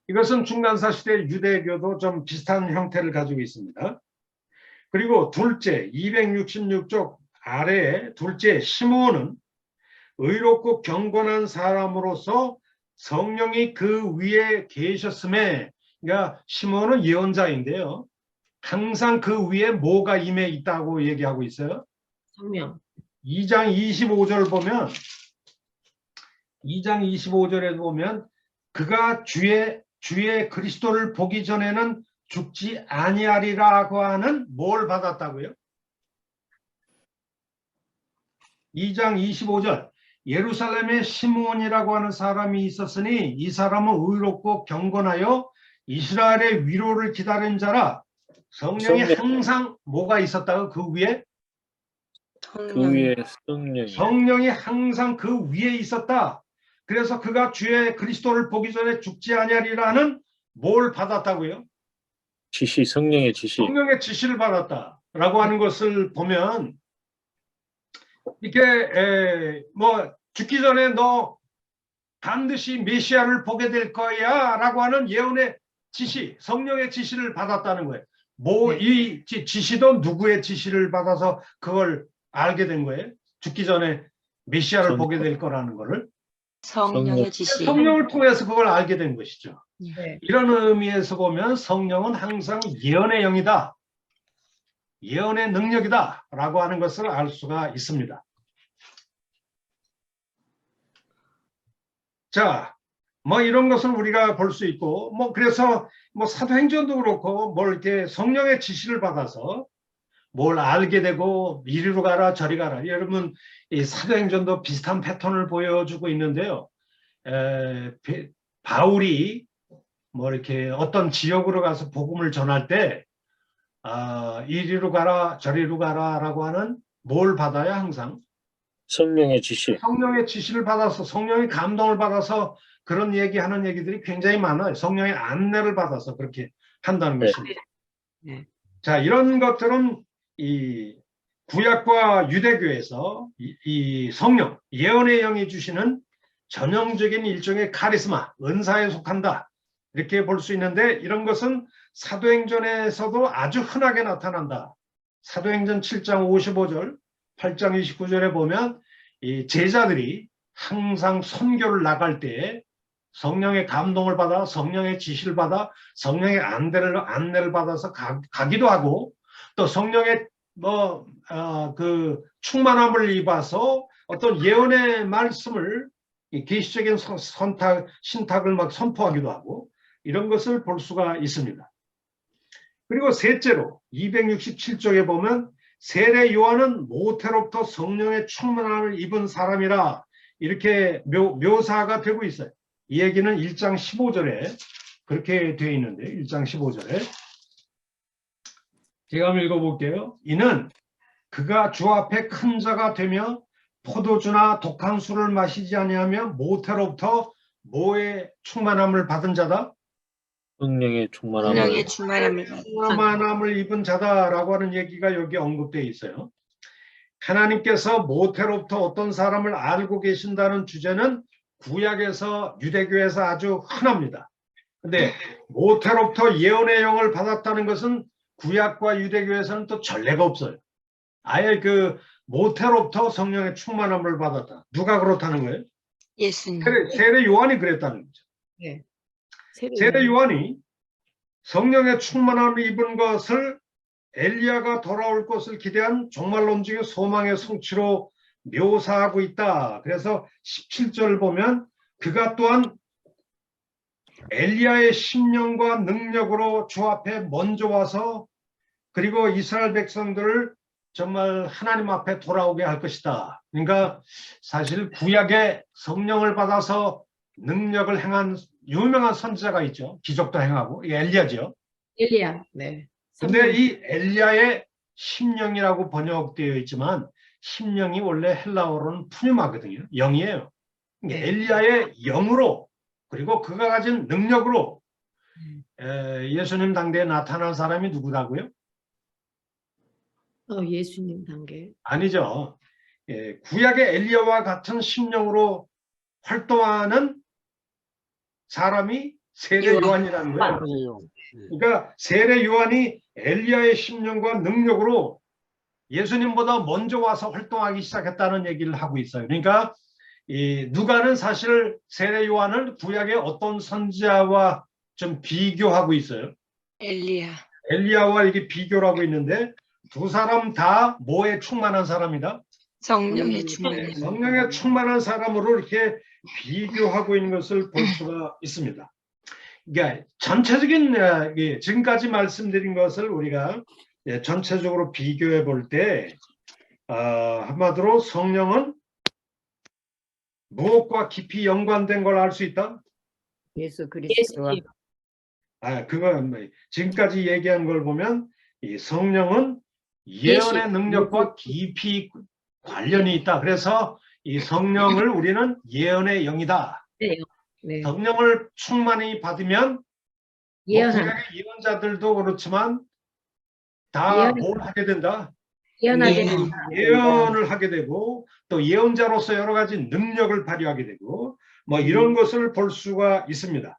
이것은 중간사 시대 유대교도 좀 비슷한 형태를 가지고 있습니다. 그리고 둘째 266쪽 아래에 둘째 시므온은 의롭고 경건한 사람으로서 성령이 그 위에 계셨음에 그러니까 시므온은 예언자인데요. 항상 그 위에 뭐가 임해 있다고 얘기하고 있어요. 성령. 2장 25절 보면 2장 25절에 보면 그가 주의 그리스도를 보기 전에는 죽지 아니하리라고 하는 뭘 받았다고요? 2장 25절 예루살렘에 시므온이라고 하는 사람이 있었으니 이 사람은 의롭고 경건하여 이스라엘의 위로를 기다린 자라. 성령이 항상 뭐가 있었다고 그 위에? 그 위에 성령이. 성령이 항상 그 위에 있었다. 그래서 그가 주의 그리스도를 보기 전에 죽지 아니하리라는 뭘 받았다고요? 지시, 성령의 지시. 성령의 지시를 받았다라고 하는 것을 보면 이게 뭐 죽기 전에 너 반드시 메시아를 보게 될 거야 라고 하는 예언의 지시, 성령의 지시를 받았다는 거예요. 뭐 이 지시도 누구의 지시를 받아서 그걸 알게 된 거예요? 죽기 전에 메시아를 보게 될 거라는 거를 성령의 지시. 성령을 통해서 그걸 알게 된 것이죠. 네. 이런 의미에서 보면 성령은 항상 예언의 영이다. 예언의 능력이다 라고 하는 것을 알 수가 있습니다. 자, 뭐 이런 것을 우리가 볼 수 있고 뭐 그래서 뭐 사도행전도 그렇고 뭘 이렇게 성령의 지시를 받아서 뭘 알게 되고 이리로 가라 저리 가라. 여러분 이 사도행전도 비슷한 패턴을 보여주고 있는데요. 바울이 뭐 이렇게 어떤 지역으로 가서 복음을 전할 때 이리로 가라 저리로 가라라고 하는 뭘 받아야 항상 성령의 지시. 성령의 지시를 받아서 성령의 감동을 받아서 그런 얘기하는 얘기들이 굉장히 많아요. 성령의 안내를 받아서 그렇게 한다는 것입니다. 네. 자, 이런 것들은 이 구약과 유대교에서 이 성령, 예언의 영이 주시는 전형적인 일종의 카리스마, 은사에 속한다. 이렇게 볼 수 있는데 이런 것은 사도행전에서도 아주 흔하게 나타난다. 사도행전 7장 55절, 8장 29절에 보면 이 제자들이 항상 선교를 나갈 때 성령의 감동을 받아 성령의 지시를 받아 성령의 안내를 받아서 가기도 하고 또 성령의 그 충만함을 입어서 어떤 예언의 말씀을 이 계시적인 신탁을 막 선포하기도 하고 이런 것을 볼 수가 있습니다. 그리고 셋째로 267쪽에 보면 세례 요한은 모태로부터 성령의 충만함을 입은 사람이라 이렇게 묘사가 되고 있어요. 이 얘기는 1장 15절에 그렇게 되어 있는데 1장 15절에 제가 한번 읽어볼게요. 이는 그가 주 앞에 큰 자가 되며 포도주나 독한 술을 마시지 아니하며 모태로부터 뭐의 충만함을 받은 자다? 성령의 충만함을 성령의 충만함을 받은 충만함을 입은 자다라고 하는 얘기가 여기 언급되어 있어요. 하나님께서 모태로부터 어떤 사람을 알고 계신다는 주제는 구약에서 유대교에서 아주 흔합니다. 근데 모태로부터 예언의 영을 받았다는 것은 구약과 유대교에서는 또 전례가 없어요. 아예 그 모태로부터 성령의 충만함을 받았다. 누가 그렇다는 거예요? 예수님. 세례 요한이 그랬다는 거죠. 네. 세례 요한이 성령의 충만함을 입은 것을 엘리야가 돌아올 것을 기대한 종말론적인 소망의 성취로 묘사하고 있다. 그래서 17절 보면 그가 또한 엘리야의 심령과 능력으로 주 앞에 먼저 와서 그리고 이스라엘 백성들을 정말 하나님 앞에 돌아오게 할 것이다. 그러니까 사실 구약에 성령을 받아서 능력을 행한 유명한 선지자가 있죠. 기적도 행하고 이 엘리야죠. 엘리야. 네. 근데 이 엘리야의 심령이라고 번역되어 있지만 심령이 원래 헬라어로는 푸뉴마거든요. 영이에요. 그러니까 엘리야의 영으로 그리고 그가 가진 능력으로 예수님 당대에 나타난 사람이 누구라고요? 예수님 단계. 아니죠. 구약의 엘리야와 같은 심령으로 활동하는 사람이 세례 요한이라는 거예요. 그러니까 세례 요한이 엘리야의 심령과 능력으로 예수님보다 먼저 와서 활동하기 시작했다는 얘기를 하고 있어요. 그러니까 이 누가는 사실 세례 요한을 구약의 어떤 선지자와 좀 비교하고 있어요. 엘리야와 이게 비교를 하고 있는데 두 사람 다 뭐에 충만한 사람이다? 성령의 충만함. 성령에 충만한 사람으로 이렇게 비교하고 있는 것을 볼 수가 있습니다. 그러니까 전체적인 지금까지 말씀드린 것을 우리가 전체적으로 비교해 볼 때 한마디로 성령은 무엇과 깊이 연관된 걸 알 수 있다? 예수 그리스도와 그거 지금까지 얘기한 걸 보면 이 성령은 예언의 능력과 깊이 관련이 있다. 그래서 이 성령을 우리는 예언의 영이다. 네. 성령을 충만히 받으면 예언하는. 예언자들도 그렇지만 다 뭘 하게 된다? 예언하게 예언. 된다. 예언을 하게 되고 또 예언자로서 여러 가지 능력을 발휘하게 되고 뭐 이런 것을 볼 수가 있습니다.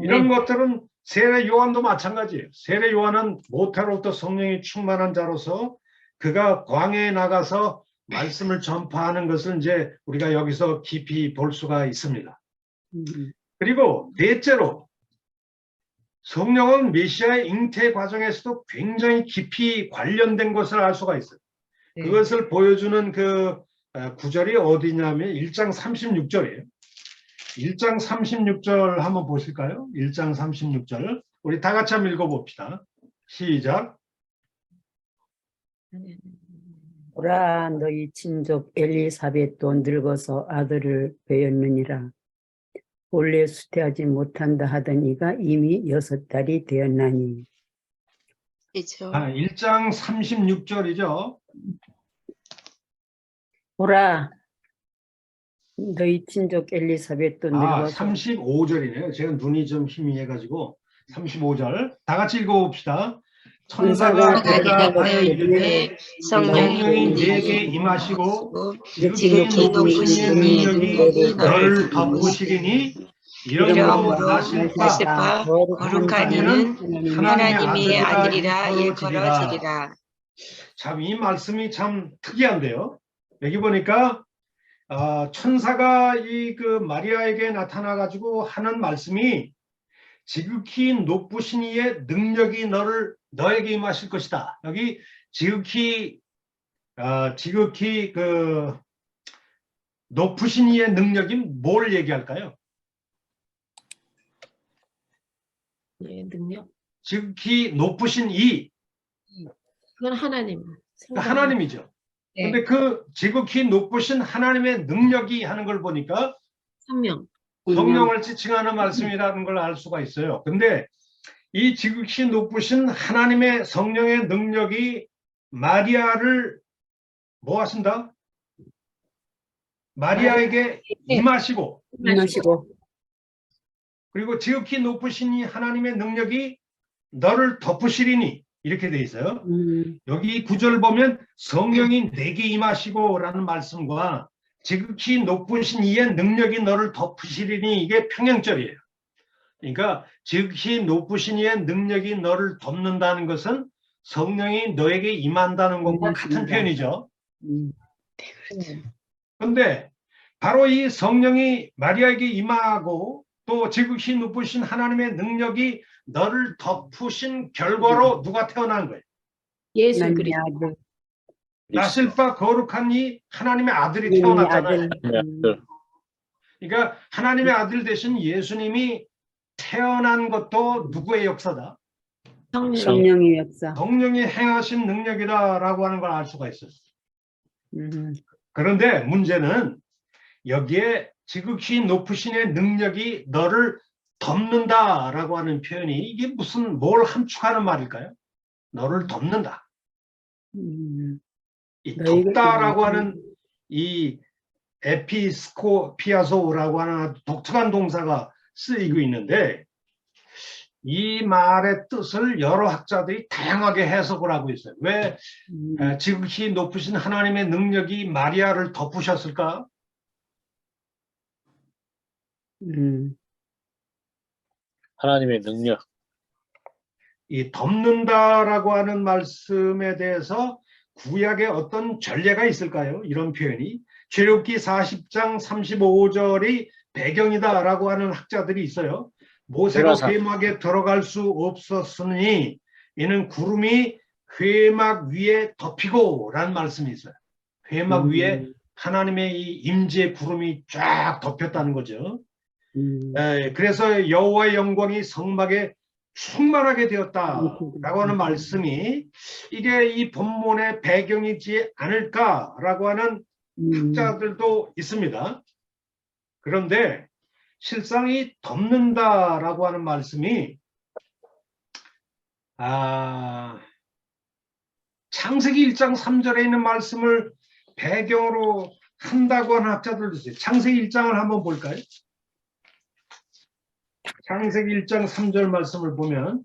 이런 것들은 세례 요한도 마찬가지예요. 세례 요한은 모태로부터 성령이 충만한 자로서 그가 광야에 나가서 말씀을 전파하는 것을 이제 우리가 여기서 깊이 볼 수가 있습니다. 그리고 넷째로 성령은 메시아의 잉태 과정에서도 굉장히 깊이 관련된 것을 알 수가 있어요. 네. 그것을 보여주는 그 구절이 어디냐면 1장 36절이에요. 1장 36절 한번 보실까요? 1장 36절. 우리 다 같이 한번 읽어봅시다. 시작. 보라 너희 친족 엘리사벳도 늙어서 아들을 배었느니라. 본래 수태하지 못한다 하던 이가 이미 6달이 되었나니. 1장 36절이죠. 보라 너희 친족 엘리사벳도 늙어서 35절이네요. 제가 눈이 좀 희미해가지고 35절. 다 같이 읽어봅시다. 천사가 대답하여 이르되 성령이 내게 임하시고 지극히 높으신 이의 능력이 너를 덮으시리니 이러므로 나실 바 거룩한 이는 하나님의 아들이라 일컬어지리라. 참 이 말씀이 참 특이한데요. 여기 보니까 천사가 이 그 마리아에게 나타나 가지고 하는 말씀이 지극히 높으신 이의 능력이 너에게 임하실 것이다. 여기 지극히 그 높으신 이의 능력이 뭘 얘기할까요? 예, 능력. 지극히 높으신 이, 그건 하나님. 하나님이죠. 네. 근데 그 지극히 높으신 하나님의 능력이 하는 걸 보니까 성령. 성령을 지칭하는 말씀이라는 걸 알 수가 있어요. 근데 이 지극히 높으신 하나님의 성령의 능력이 마리아를 뭐 하신다? 마리아에게 임하시고, 임하시고 그리고 지극히 높으신 이 하나님의 능력이 너를 덮으시리니, 이렇게 돼 있어요. 여기 구절 보면 성령이 내게 임하시고 라는 말씀과 지극히 높으신 이의 능력이 너를 덮으시리니, 이게 평행절이에요. 그러니까 지극히 높으신 이의 능력이 너를 덮는다는 것은 성령이 너에게 임한다는 것과 같은 표현이죠. 그런데 바로 이 성령이 마리아에게 임하고 또 지극히 높으신 하나님의 능력이 너를 덮으신 결과로 누가 태어난 거예요? 예수 하나님의 그리스도. 아들 나실 바 거룩한 이 하나님의 아들이 태어났잖아요. 아들. 그러니까 하나님의 아들 대신 예수님이 태어난 것도 누구의 역사다? 성령. 성령의 역사. 성령이 행하신 능력이다라고 하는 걸 알 수가 있어요. 음. 그런데 문제는 여기에 지극히 높으신의 능력이 너를 덮는다라고 하는 표현이, 이게 무슨 뭘 함축하는 말일까요? 너를 덮는다. 이 너희가 덮다라고 지금 하는 이 에피스코피아소라고 하는 아주 독특한 동사가 쓰이고 있는데, 이 말의 뜻을 여러 학자들이 다양하게 해석을 하고 있어요. 왜 지극히 높으신 하나님의 능력이 마리아를 덮으셨을까? 하나님의 능력. 이 덮는다라고 하는 말씀에 대해서 구약에 어떤 전례가 있을까요? 이런 표현이 출애굽기 40장 35절이 배경이다라고 하는 학자들이 있어요. 모세가 회막에 들어갈 수 없었으니 이는 구름이 회막 위에 덮이고 라는 말씀이 있어요. 회막 위에 하나님의 이 임재의 구름이 쫙 덮였다는 거죠. 그래서 여호와의 영광이 성막에 충만하게 되었다라고 하는 말씀이 이게 이 본문의 배경이지 않을까라고 하는 학자들도 있습니다. 그런데 실상 이 덮는다라고 하는 말씀이 창세기 1장 3절에 있는 말씀을 배경으로 한다고 하는 학자들도 있어요. 창세기 1장을 한번 볼까요? 창세기 1장 3절 말씀을 보면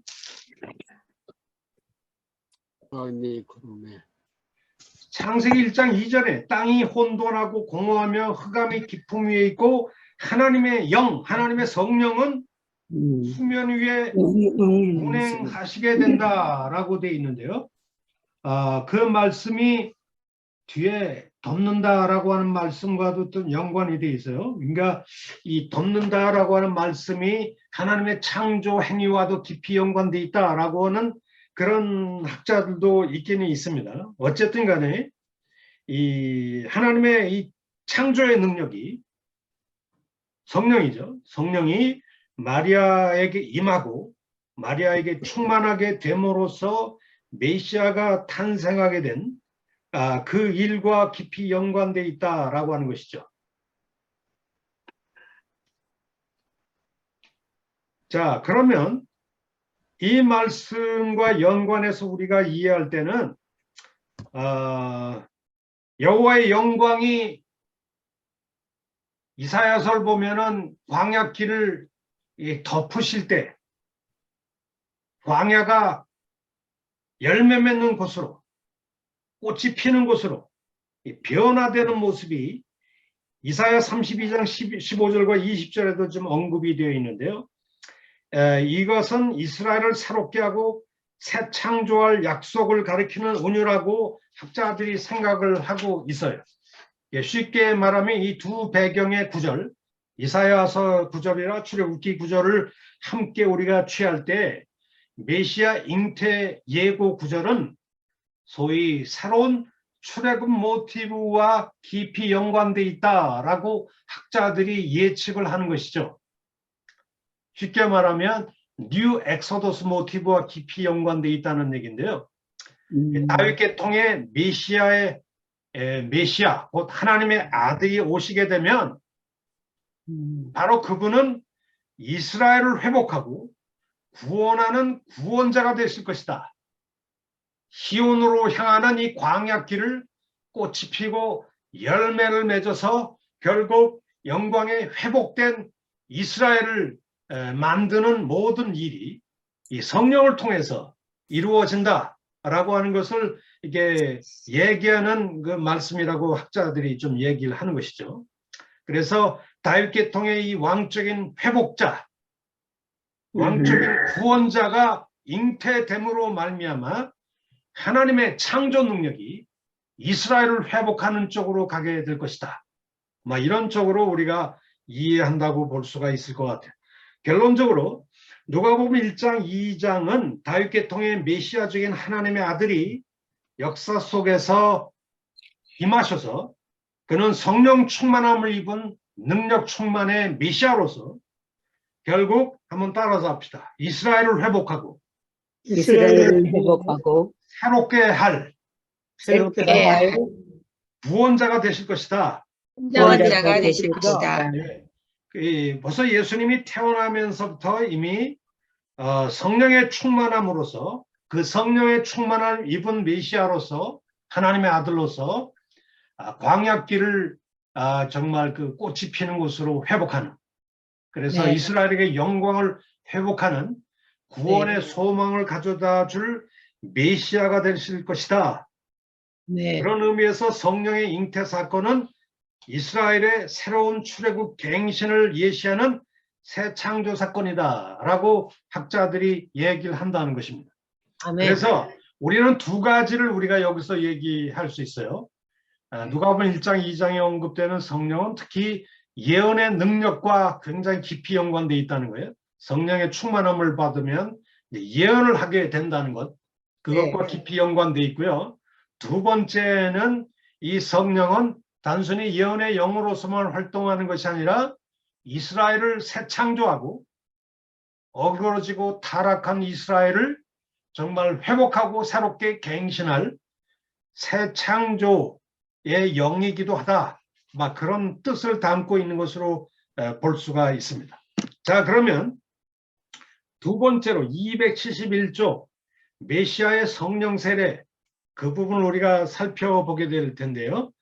창세기 1장 2절에 땅이 혼돈하고 공허하며 흑암이 깊음 위에 있고 하나님의 영, 하나님의 성령은 수면 위에 운행하시게 된다라고 되어 있는데요. 그 말씀이 뒤에 덮는다라고 하는 말씀과도 또 연관이 되어 있어요. 그러니까 이 덮는다라고 하는 말씀이 하나님의 창조 행위와도 깊이 연관되어 있다라고 하는 그런 학자들도 있기는 있습니다. 어쨌든 간에 이 하나님의 이 창조의 능력이 성령이죠. 성령이 마리아에게 임하고 마리아에게 충만하게 됨으로써 메시아가 탄생하게 된 그 일과 깊이 연관되어 있다라고 하는 것이죠. 자, 그러면 이 말씀과 연관해서 우리가 이해할 때는 여호와의 영광이 이사야서를 보면은 광야길을 덮으실 때 광야가 열매 맺는 곳으로 꽃이 피는 곳으로 변화되는 모습이 이사야 32장 15절과 20절에도 좀 언급이 되어 있는데요. 이것은 이스라엘을 새롭게 하고 새 창조할 약속을 가리키는 은유라고 학자들이 생각을 하고 있어요. 쉽게 말하면 이 두 배경의 구절, 이사야서 구절이나 출애굽기 구절을 함께 우리가 취할 때 메시아 잉태 예고 구절은 소위 새로운 출애굽 모티브와 깊이 연관되어 있다라고 학자들이 예측을 하는 것이죠. 쉽게 말하면 뉴 엑소더스 모티브와 깊이 연관되어 있다는 얘기인데요. 다윗 계통의 메시아, 곧 하나님의 아들이 오시게 되면 바로 그분은 이스라엘을 회복하고 구원하는 구원자가 되실 것이다. 시온으로 향하는 이 광야길을 꽃이 피고 열매를 맺어서 결국 영광의 회복된 이스라엘을 만드는 모든 일이 이 성령을 통해서 이루어진다라고 하는 것을 이게 얘기하는 그 말씀이라고 학자들이 좀 얘기를 하는 것이죠. 그래서 다윗 계통의 이 왕적인 회복자, 왕적인 구원자가 잉태됨으로 말미암아 하나님의 창조 능력이 이스라엘을 회복하는 쪽으로 가게 될 것이다. 이런 쪽으로 우리가 이해한다고 볼 수가 있을 것 같아요. 결론적으로 누가복음 1장, 2장은 다윗 계통의 메시아적인 하나님의 아들이 역사 속에서 임하셔서 그는 성령 충만함을 입은 능력 충만의 메시아로서 결국 한번 따라서 합시다. 이스라엘을 회복하고 이스라엘을 회복하고 새롭게 할 구원자가 되실 것이다. 구원자가 되실 것이다. 벌써 예수님이 태어나면서부터 이미 성령의 충만함으로써 그 성령의 충만함을 입은 메시아로서 하나님의 아들로서 광야길을 정말 그 꽃이 피는 곳으로 회복하는, 그래서 네. 이스라엘에게 영광을 회복하는 구원의 소망을 가져다 줄 메시아가 되실 것이다. 네. 그런 의미에서 성령의 잉태 사건은 이스라엘의 새로운 출애굽 갱신을 예시하는 새 창조 사건이다라고 학자들이 얘기를 한다는 것입니다. 아멘. 그래서 우리는 두 가지를 우리가 여기서 얘기할 수 있어요. 누가복음 1장, 2장에 언급되는 성령은 특히 예언의 능력과 굉장히 깊이 연관되어 있다는 거예요. 성령의 충만함을 받으면 예언을 하게 된다는 것, 그것과 깊이 연관되어 있고요. 두 번째는 이 성령은 단순히 예언의 영으로서만 활동하는 것이 아니라 이스라엘을 새 창조하고 어그러지고 타락한 이스라엘을 정말 회복하고 새롭게 갱신할 새 창조의 영이기도 하다. 그런 뜻을 담고 있는 것으로 볼 수가 있습니다. 자, 그러면 두 번째로 271조 메시아의 성령 세례, 그 부분을 우리가 살펴보게 될 텐데요.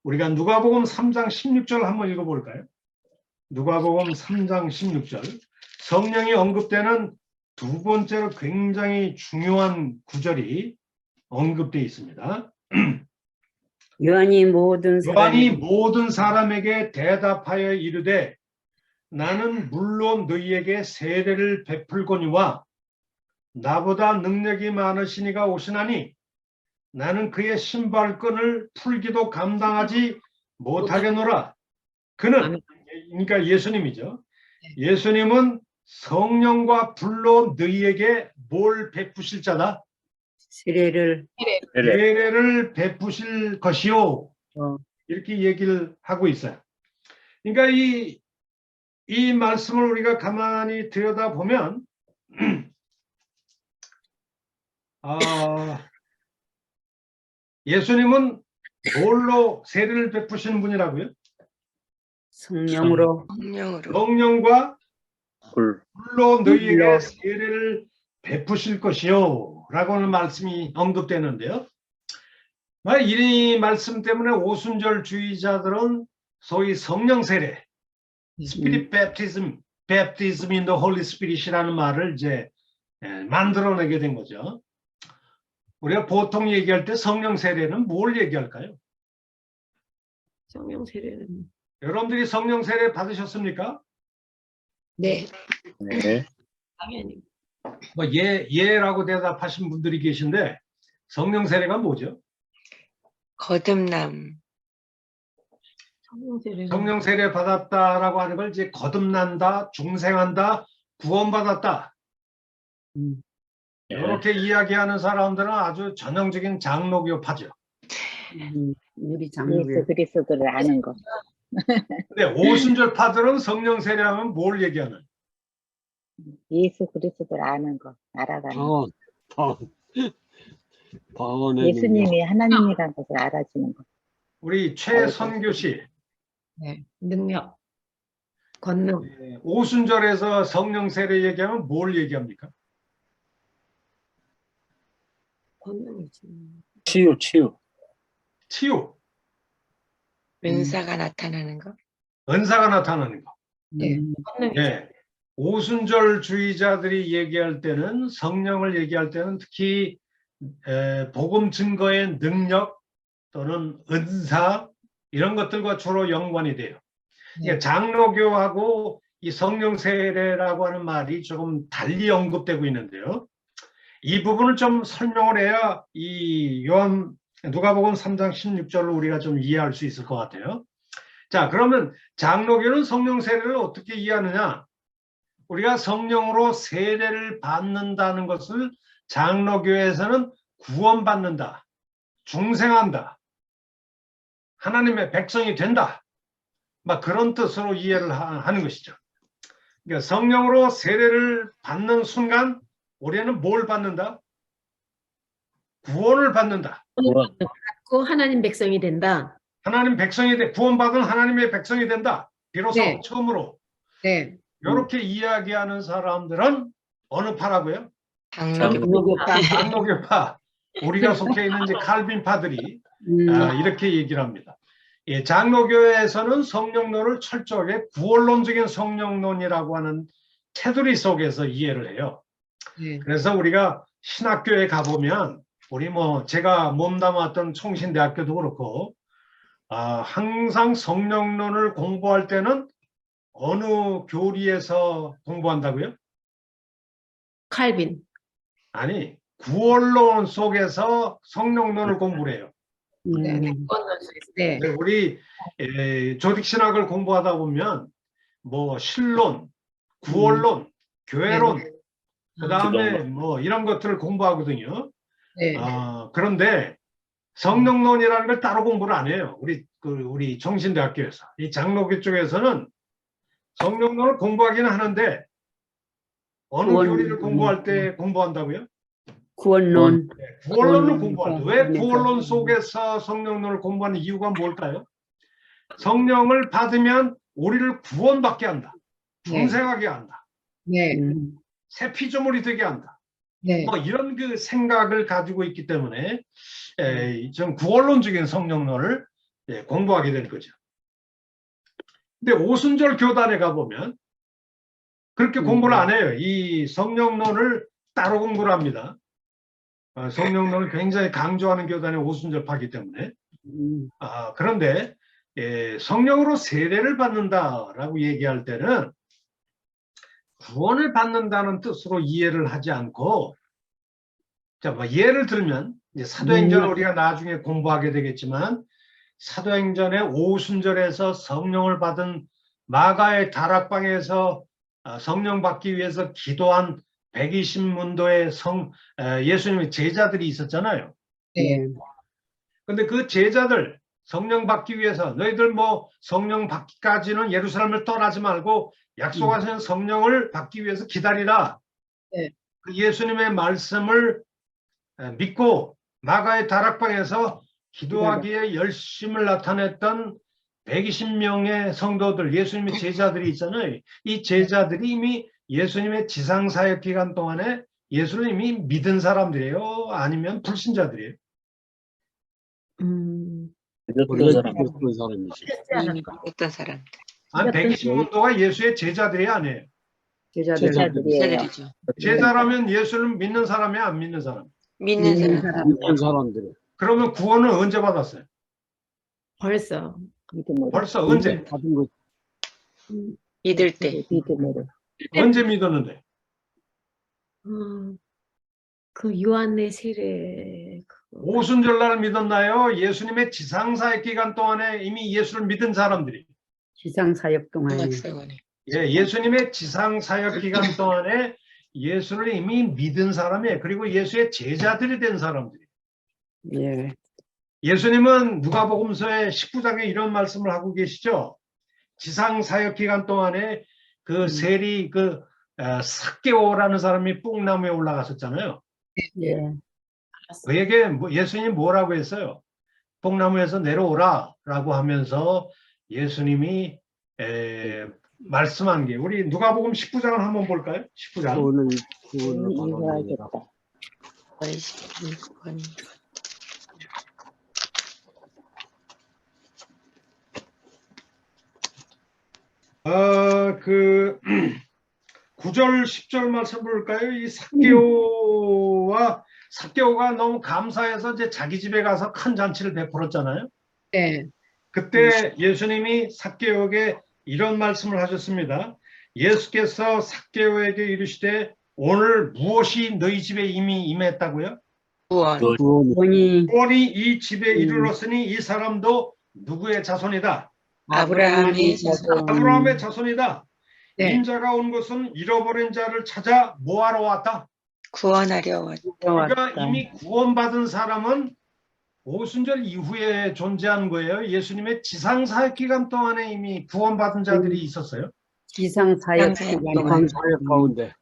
우리가 누가복음 3장 16절 한번 읽어볼까요? 누가복음 3장 16절. 성령이 언급되는 두 번째로 굉장히 중요한 구절이 언급되어 있습니다. 요한이 모든 사람에게 대답하여 이르되 나는 물론 너희에게 세례를 베풀거니와 나보다 능력이 많으시니가 오시나니 나는 그의 신발끈을 풀기도 감당하지 못하겠노라. 그는, 그러니까 예수님이죠. 예수님은 성령과 불로 너희에게 뭘 베푸실 자다? 세례를 세례를 베푸실 것이요. 이렇게 얘기를 하고 있어요. 그러니까 이 말씀을 우리가 가만히 들여다보면 예수님은 뭘로 세례를 베푸시는 분이라고요? 성령으로 성령과 불로 너희에게 불로. 세례를 베푸실 것이요 라고 하는 말씀이 언급되는데요. 이 말씀 때문에 오순절주의자들은 소위 성령 세례, Spirit Baptism in the Holy Spirit이라는 말을 이제 만들어내게 된 거죠. 우리가 보통 얘기할 때 성령 세례는 뭘 얘기할까요? 성령 세례는 여러분들이 성령 세례 받으셨습니까? 네. 네. 당연히. 예라고 대답하신 분들이 계신데 성령 세례가 뭐죠? 거듭남. 성령 세례 받았다라고 하는 걸 이제 거듭난다, 중생한다, 구원받았다. 예. 이렇게 이야기하는 사람들은 아주 전형적인 장로교파죠. 우리 예수 장로교 그리스도를 아는 것. 근데 오순절파들은 성령 세례하면 뭘 얘기하는? 예수 그리스도를 아는 것, 알아가는 것. 방언의 예수님이 하나님이라는 것을 알아주는 것. 우리 최선교 씨, 네. 능력, 권능, 오순절에서 성령 세례 얘기하면 뭘 얘기합니까? 권능이지. 치유, 치유. 치유, 은사가 나타나는 거. 은사가 나타나는 거. 네. 권능이죠. 예. 오순절 주의자들이 얘기할 때는 성령을 얘기할 때는 특히 복음 증거의 능력 또는 은사 이런 것들과 주로 연관이 돼요. 그러니까 장로교하고 이 성령 세례라고 하는 말이 조금 달리 언급되고 있는데요. 이 부분을 좀 설명을 해야 이 누가복음 3장 16절로 우리가 좀 이해할 수 있을 것 같아요. 자, 그러면 장로교는 성령 세례를 어떻게 이해하느냐? 우리가 성령으로 세례를 받는다는 것을 장로교에서는 구원받는다, 중생한다, 하나님의 백성이 된다, 막 그런 뜻으로 이해를 하는 것이죠. 그러니까 성령으로 세례를 받는 순간 우리는 뭘 받는다? 구원을 받는다. 구원. 받고 하나님 백성이 된다. 하나님 백성이 구원받은 하나님의 백성이 된다. 비로소 네. 처음으로 네. 이렇게 이야기하는 사람들은 어느 파라고요? 장로교파. 장로교파. 우리가 속해 있는 이제 칼빈파들이 이렇게 얘기를 합니다. 예, 장로교에서는 성령론을 철저하게 구원론적인 성령론이라고 하는 테두리 속에서 이해를 해요. 네. 그래서 우리가 신학교에 가보면 우리 제가 몸담았던 총신대학교도 그렇고 항상 성령론을 공부할 때는 어느 교리에서 공부한다고요? 칼빈. 아니, 구원론 속에서 성령론을 공부를 해요. 네. 네. 네, 우리 조직신학을 공부하다 보면 신론, 구원론, 교회론, 그 다음에 이런 것들을 공부하거든요. 네. 그런데 성령론이라는 걸 따로 공부를 안 해요. 우리 정신대학교에서. 이 장로교 쪽에서는 성령론을 공부하기는 하는데 어느 교리를 공부할 때 공부한다고요? 구원론. 구원론을 공부한다. 왜 구원론 속에서 성령론을 공부하는 이유가 뭘까요? 성령을 받으면 우리를 구원받게 한다. 중생하게 한다. 네. 새 피조물이 되게 한다. 네. 이런 그 생각을 가지고 있기 때문에 좀 구원론적인 성령론을 공부하게 되는 거죠. 근데 오순절 교단에 가보면 그렇게 공부를 안 해요. 이 성령론을 따로 공부를 합니다. 성령론을 굉장히 강조하는 교단이 오순절파이기 때문에. 그런데 성령으로 세례를 받는다라고 얘기할 때는 구원을 받는다는 뜻으로 이해를 하지 않고, 자, 예를 들면 이제 사도행전을 우리가 나중에 공부하게 되겠지만 사도행전의 오순절에서 성령을 받은 마가의 다락방에서 성령 받기 위해서 기도한 120문도의 예수님의 제자들이 있었잖아요. 네. 근데 그 제자들 성령 받기 위해서 너희들 성령 받기까지는 예루살렘을 떠나지 말고 약속하신 성령을 받기 위해서 기다리라. 네. 그 예수님의 말씀을 믿고 마가의 다락방에서 기도하기에 열심을 나타냈던 120명의 성도들, 예수님의 제자들이 있잖아요. 이 제자들이 이미 예수님의 지상사역 기간 동안에 예수를 이미 믿은 사람들이에요? 아니면 불신자들이에요? 믿었던 사람. 어떤 사람? 한 120문도가 예수의 제자들이 아니에요. 제자들이에요. 제자들이죠. 제자라면 예수를 믿는 사람이 안 믿는 사람. 믿는 사람. 믿는 사람들이. 그러면 구원을 언제 받았어요? 벌써. 믿음으로. 벌써 언제? 받은 거. 믿을 때. 믿음으로. 언제 믿었는데? 그 요한의 세례 오순절날 믿었나요? 예수님의 지상사역 기간 동안에 이미 예수를 믿은 사람들이. 지상사역 동안에. 중학생원에. 예, 예수님의 지상사역 기간 동안에 예수를 이미 믿은 사람이에요. 그리고 예수의 제자들이 된 사람들이. 예. 예수님은 누가복음서의 19장에 이런 말씀을 하고 계시죠. 지상사역 기간 동안에 그 세리 삭개오라는 사람이 뽕나무에 올라갔었잖아요. 예. 그에게 예수님이 뭐라고 했어요? 뽕나무에서 내려오라라고 하면서 예수님이 말씀한 게 우리 누가복음 19장을 한번 볼까요? 19장. 구원을 이해하겠다. 그 9절 10절 말씀 볼까요? 이 삭개오가 너무 감사해서 이제 자기 집에 가서 큰 잔치를 베풀었잖아요. 네. 그때 예수님이 삭개오에게 이런 말씀을 하셨습니다. 예수께서 삭개오에게 이르시되 오늘 무엇이 너희 집에 이미 임했다고요? 구원. 구원이 구원이 이 집에 이르렀으니 이 사람도 누구의 자손이다? 아브라함의 아브라함의 자손이다. 네. 인자가 온 것은 잃어버린 자를 찾아 뭐하러 왔다? 구원하려 왔다. 그러니까 이미 구원받은 사람은 오순절 이후에 존재한 거예요. 예수님의 지상사역 기간 동안에 이미 구원받은 자들이 있었어요. 지상사역 동안. 사역 가운데.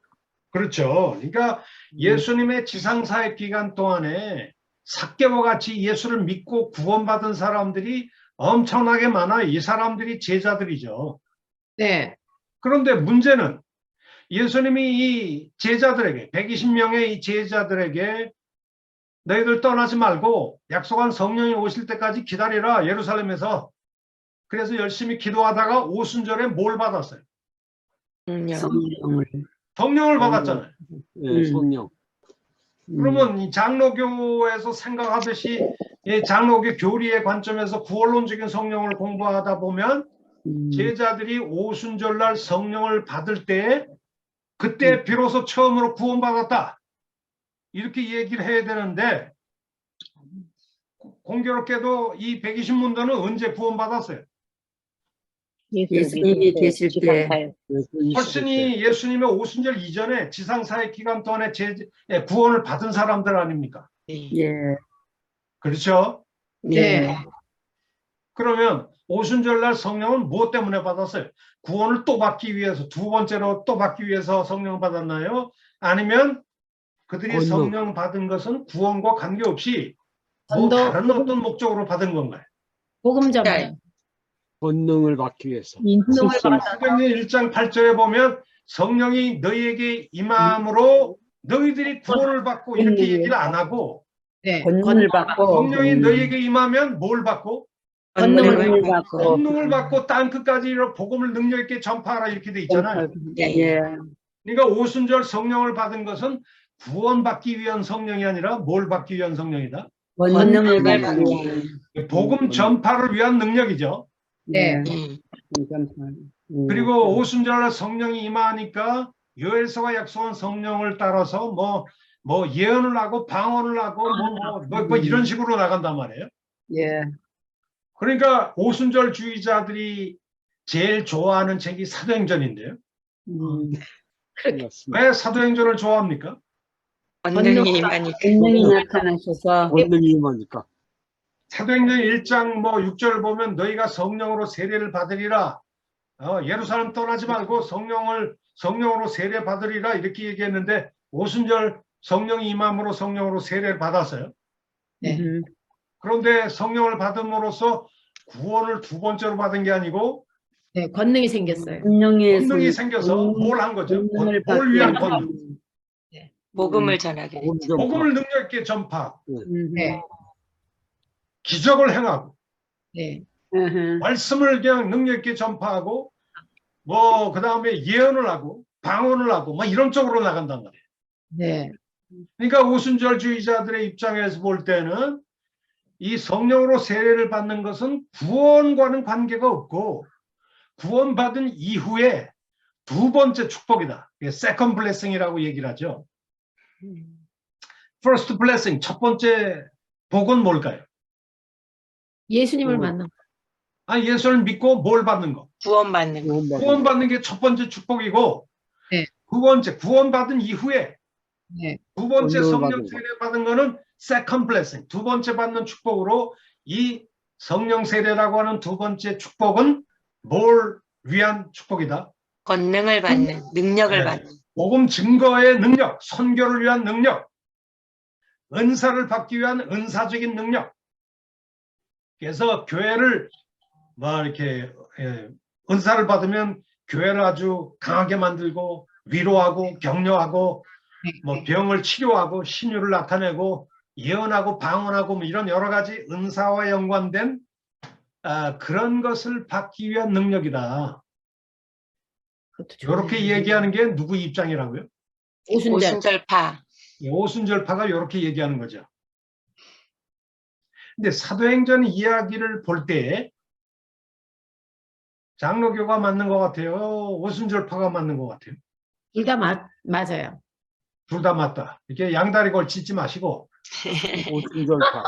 그렇죠. 그러니까 예수님의 지상사역 기간 동안에 삭개와 같이 예수를 믿고 구원받은 사람들이 엄청나게 많아요. 이 사람들이 제자들이죠. 네. 그런데 문제는 예수님이 이 제자들에게 120명의 이 제자들에게 너희들 떠나지 말고 약속한 성령이 오실 때까지 기다리라 예루살렘에서. 그래서 열심히 기도하다가 오순절에 뭘 받았어요? 성령을. 성령을 받았잖아요. 예, 성령. 그러면 이 장로교에서 생각하듯이 이 장로교 교리의 관점에서 구원론적인 성령을 공부하다 보면 제자들이 오순절날 성령을 받을 때 그때 비로소 처음으로 구원받았다. 이렇게 얘기를 해야 되는데 공교롭게도 이 120문도는 언제 구원받았어요? 예수님이 계실 때. 훨씬이 예수님의 오순절 이전에 지상사역 기간 동안에 구원을 받은 사람들 아닙니까? 예. 그렇죠? 네. 그러면 오순절날 성령은 무엇 때문에 받았어요? 구원을 또 받기 위해서, 두 번째로 또 받기 위해서 성령을 받았나요? 아니면 그들이 권능. 성령 받은 것은 구원과 관계없이 뭐 다른 어떤 목적으로 받은 건가요? 복음 전파요. 권능을 받기 위해서. 성령을 받았다. 사도행전 1장 8절에 보면 성령이 너희에게 임함으로 너희들이 구원을 받고 이렇게 얘기를 안 하고 네. 권능을 받고. 성령이 너희에게 임하면 뭘 받고? 권능을 받고. 권능을 받고 땅 끝까지 복음을 능력 있게 전파하라 이렇게 돼 있잖아요. 예. 그러니까 오순절 성령을 받은 것은 구원받기 위한 성령이 아니라 뭘 받기 위한 성령이다? 권능을 권능을 받고. 복음 전파를 위한 능력이죠. 네. 그리고 오순절 성령이 임하니까 요엘서가 약속한 성령을 따라서 뭐 예언을 하고 방언을 하고 뭐 이런 식으로 나간단 말이에요. 예. 그러니까 오순절 주의자들이 제일 좋아하는 책이 사도행전인데요. 왜 사도행전을 좋아합니까? 권능이 임하니까. 권능이 나타나셔서. 권능이 임하니까. 사도행전 1장 6절 보면 너희가 성령으로 세례를 받으리라. 예루살렘 떠나지 말고 성령으로 세례 받으리라 이렇게 얘기했는데 오순절 성령이 임함으로 성령으로 세례를 받았어요. 네. 그런데 성령을 받음으로써 구원을 두 번째로 받은 게 아니고 네. 권능이 생겼어요. 권능이 생겨서 뭘 한 거죠? 뭘 위한 권능? 복음을 전하게 됐죠. 복음을 능력 있게 전파, 네. 기적을 행하고 네. 말씀을 그냥 능력 있게 전파하고 그 다음에 예언을 하고 방언을 하고 이런 쪽으로 나간단 말이에요. 네. 그러니까 오순절주의자들의 입장에서 볼 때는 이 성령으로 세례를 받는 것은 구원과는 관계가 없고 구원받은 이후에 두 번째 축복이다. 세컨드 블레싱이라고 얘기를 하죠. First blessing, 첫 번째 복은 뭘까요? 예수님을 만난 거. 아, 예수를 믿고 뭘 받는 거? 구원받는 거. 구원받는 게 첫 번째 축복이고, 네. 두 번째 구원받은 이후에 네. 두 번째 권능을 성령 받은 거. 세례 받은 거는 second blessing, 두 번째 받는 축복으로 이 성령 세례라고 하는 두 번째 축복은 뭘 위한 축복이다? 권능을 받는, 능력을 네. 받는. 복음 증거의 능력, 선교를 위한 능력, 은사를 받기 위한 은사적인 능력. 그래서 교회를 뭐 이렇게 은사를 받으면 교회를 아주 강하게 만들고 위로하고 격려하고 뭐 병을 치료하고 신유를 나타내고 예언하고 방언하고 뭐 이런 여러 가지 은사와 연관된 그런 것을 받기 위한 능력이다. 그것도 좋아요. 이렇게 얘기하는 게 누구 입장이라고요? 오순절. 오순절파. 오순절파가 이렇게 얘기하는 거죠. 근데 사도행전 이야기를 볼 때 장로교가 맞는 것 같아요? 오순절파가 맞는 것 같아요? 둘 다 맞아요. 둘 다 맞다. 이렇게 양다리 걸치지 마시고. 오순절파.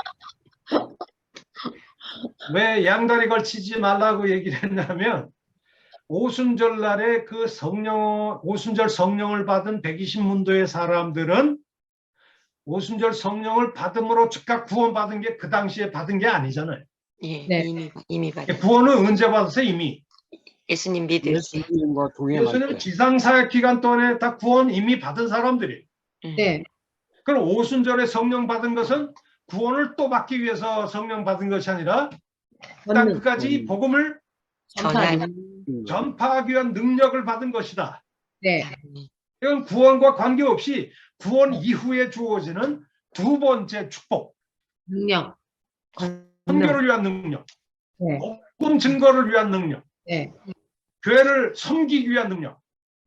왜 양다리 걸치지 말라고 얘기를 했냐면 오순절 날에 그 오순절 성령을 받은 120문도의 사람들은 오순절 성령을 받음으로 즉각 구원받은 게 그 당시에 받은 게 아니잖아요. 예, 네. 이미 받은. 구원은 언제 받았어요? 이미. 예수님 믿을 때. 예수님과 동행할 예수님 때. 지상사역 기간 동안에 다 구원 이미 받은 사람들이에요. 네. 그럼 오순절에 성령 받은 것은 구원을 또 받기 위해서 성령 받은 것이 아니라 딱 끝까지 복음을 전하는. 전파하기 위한 능력을 받은 것이다. 네. 이건 구원과 관계없이 구원 이후에 주어지는 두 번째 축복, 능력. 선교를 위한 능력, 네. 복음 증거를 위한 능력, 네. 교회를 섬기기 위한 능력,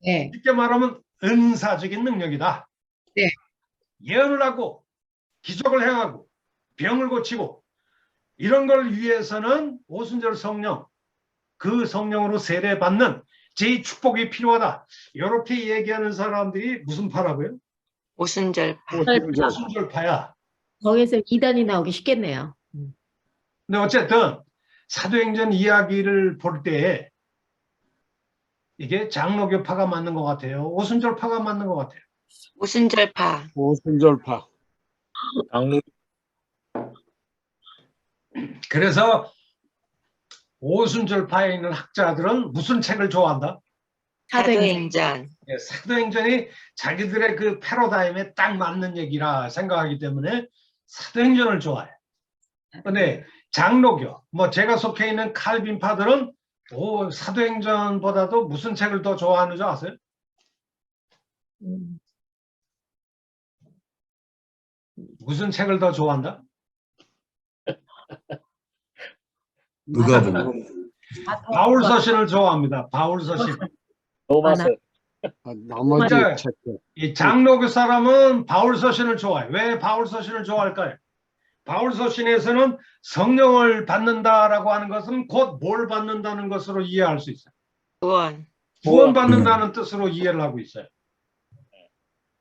네. 쉽게 말하면 은사적인 능력이다. 네. 예언을 하고 기적을 행하고 병을 고치고 이런 걸 위해서는 오순절 성령, 그 성령으로 세례받는 제2축복이 필요하다. 이렇게 얘기하는 사람들이 무슨 파라고요? 오순절파. 오순절파야. 거기서 이단이 나오기 쉽겠네요. 근데 어쨌든 사도행전 이야기를 볼 때 이게 장로교파가 맞는 것 같아요? 오순절파가 맞는 것 같아요? 오순절파. 오순절파. 그래서 오순절파에 있는 학자들은 무슨 책을 좋아한다? 사도행전. 예, 사도행전이 자기들의 그 패러다임에 딱 맞는 얘기라 생각하기 때문에 사도행전을 좋아해. 근데 장로교, 뭐 제가 속해 있는 칼빈파들은 사도행전보다도 무슨 책을 더 좋아하는 줄 아세요? 무슨 책을 더 좋아한다? 누가 보고. 바울 서신을 좋아합니다. 바울 서신. 나머지 맞아요. 책들. 이 장로교 사람은 바울 서신을 좋아해. 왜 바울 서신을 좋아할까요? 바울 서신에서는 성령을 받는다라고 하는 것은 곧 뭘 받는다는 것으로 이해할 수 있어요. 구원. 구원받는다는 뜻으로 이해를 하고 있어요.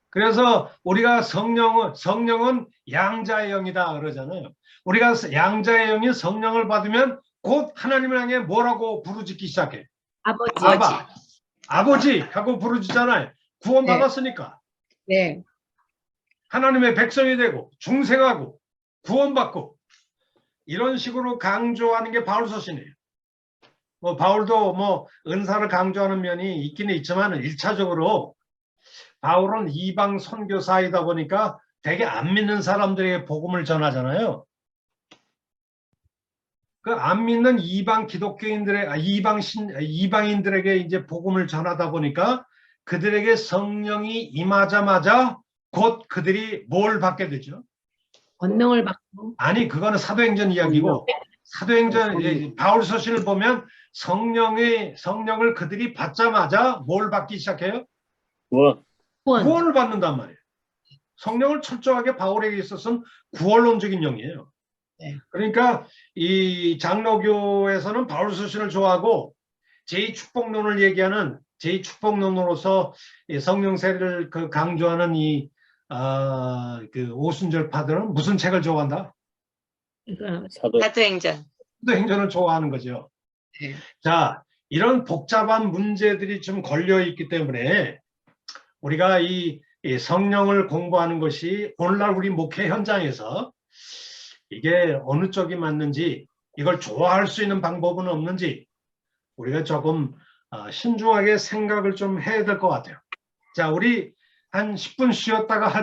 그래서 우리가 성령은 양자의 영이다 그러잖아요. 우리가 양자의 영이 성령을 받으면 곧 하나님을 향해 뭐라고 부르짖기 시작해? 아버지. 아바, 아버지 하고 부르짖잖아요. 구원받았으니까. 네. 하나님의 백성이 되고 중생하고 구원받고 이런 식으로 강조하는 게 바울 서신이에요. 뭐 바울도 뭐 은사를 강조하는 면이 있기는 있지만 1차적으로 바울은 이방 선교사이다 보니까 되게 안 믿는 사람들에게 복음을 전하잖아요. 그 안 믿는 이방 기독교인들의 이방인들에게 이제 복음을 전하다 보니까 그들에게 성령이 임하자마자 곧 그들이 뭘 받게 되죠? 권능을 받고. 아니 그거는 사도행전 이야기고 사도행전 바울 서신을 보면 성령을 그들이 받자마자 뭘 받기 시작해요? 구원. 구원을 받는단 말이에요. 성령을 철저하게 바울에게 있어서는 구원론적인 영이에요. 네. 그러니까 이 장로교에서는 바울 서신을 좋아하고 제2축복론을 얘기하는 제2축복론으로서 성령 세례를 강조하는 그 오순절파들은 무슨 책을 좋아한다? 그러니까 사도행전. 행전을 좋아하는 거죠. 네. 자, 이런 복잡한 문제들이 좀 걸려 있기 때문에 우리가 이 성령을 공부하는 것이 오늘날 우리 목회 현장에서 이게 어느 쪽이 맞는지, 이걸 좋아할 수 있는 방법은 없는지 우리가 조금 신중하게 생각을 좀 해야 될 것 같아요. 자, 우리 한 10분 쉬었다가 할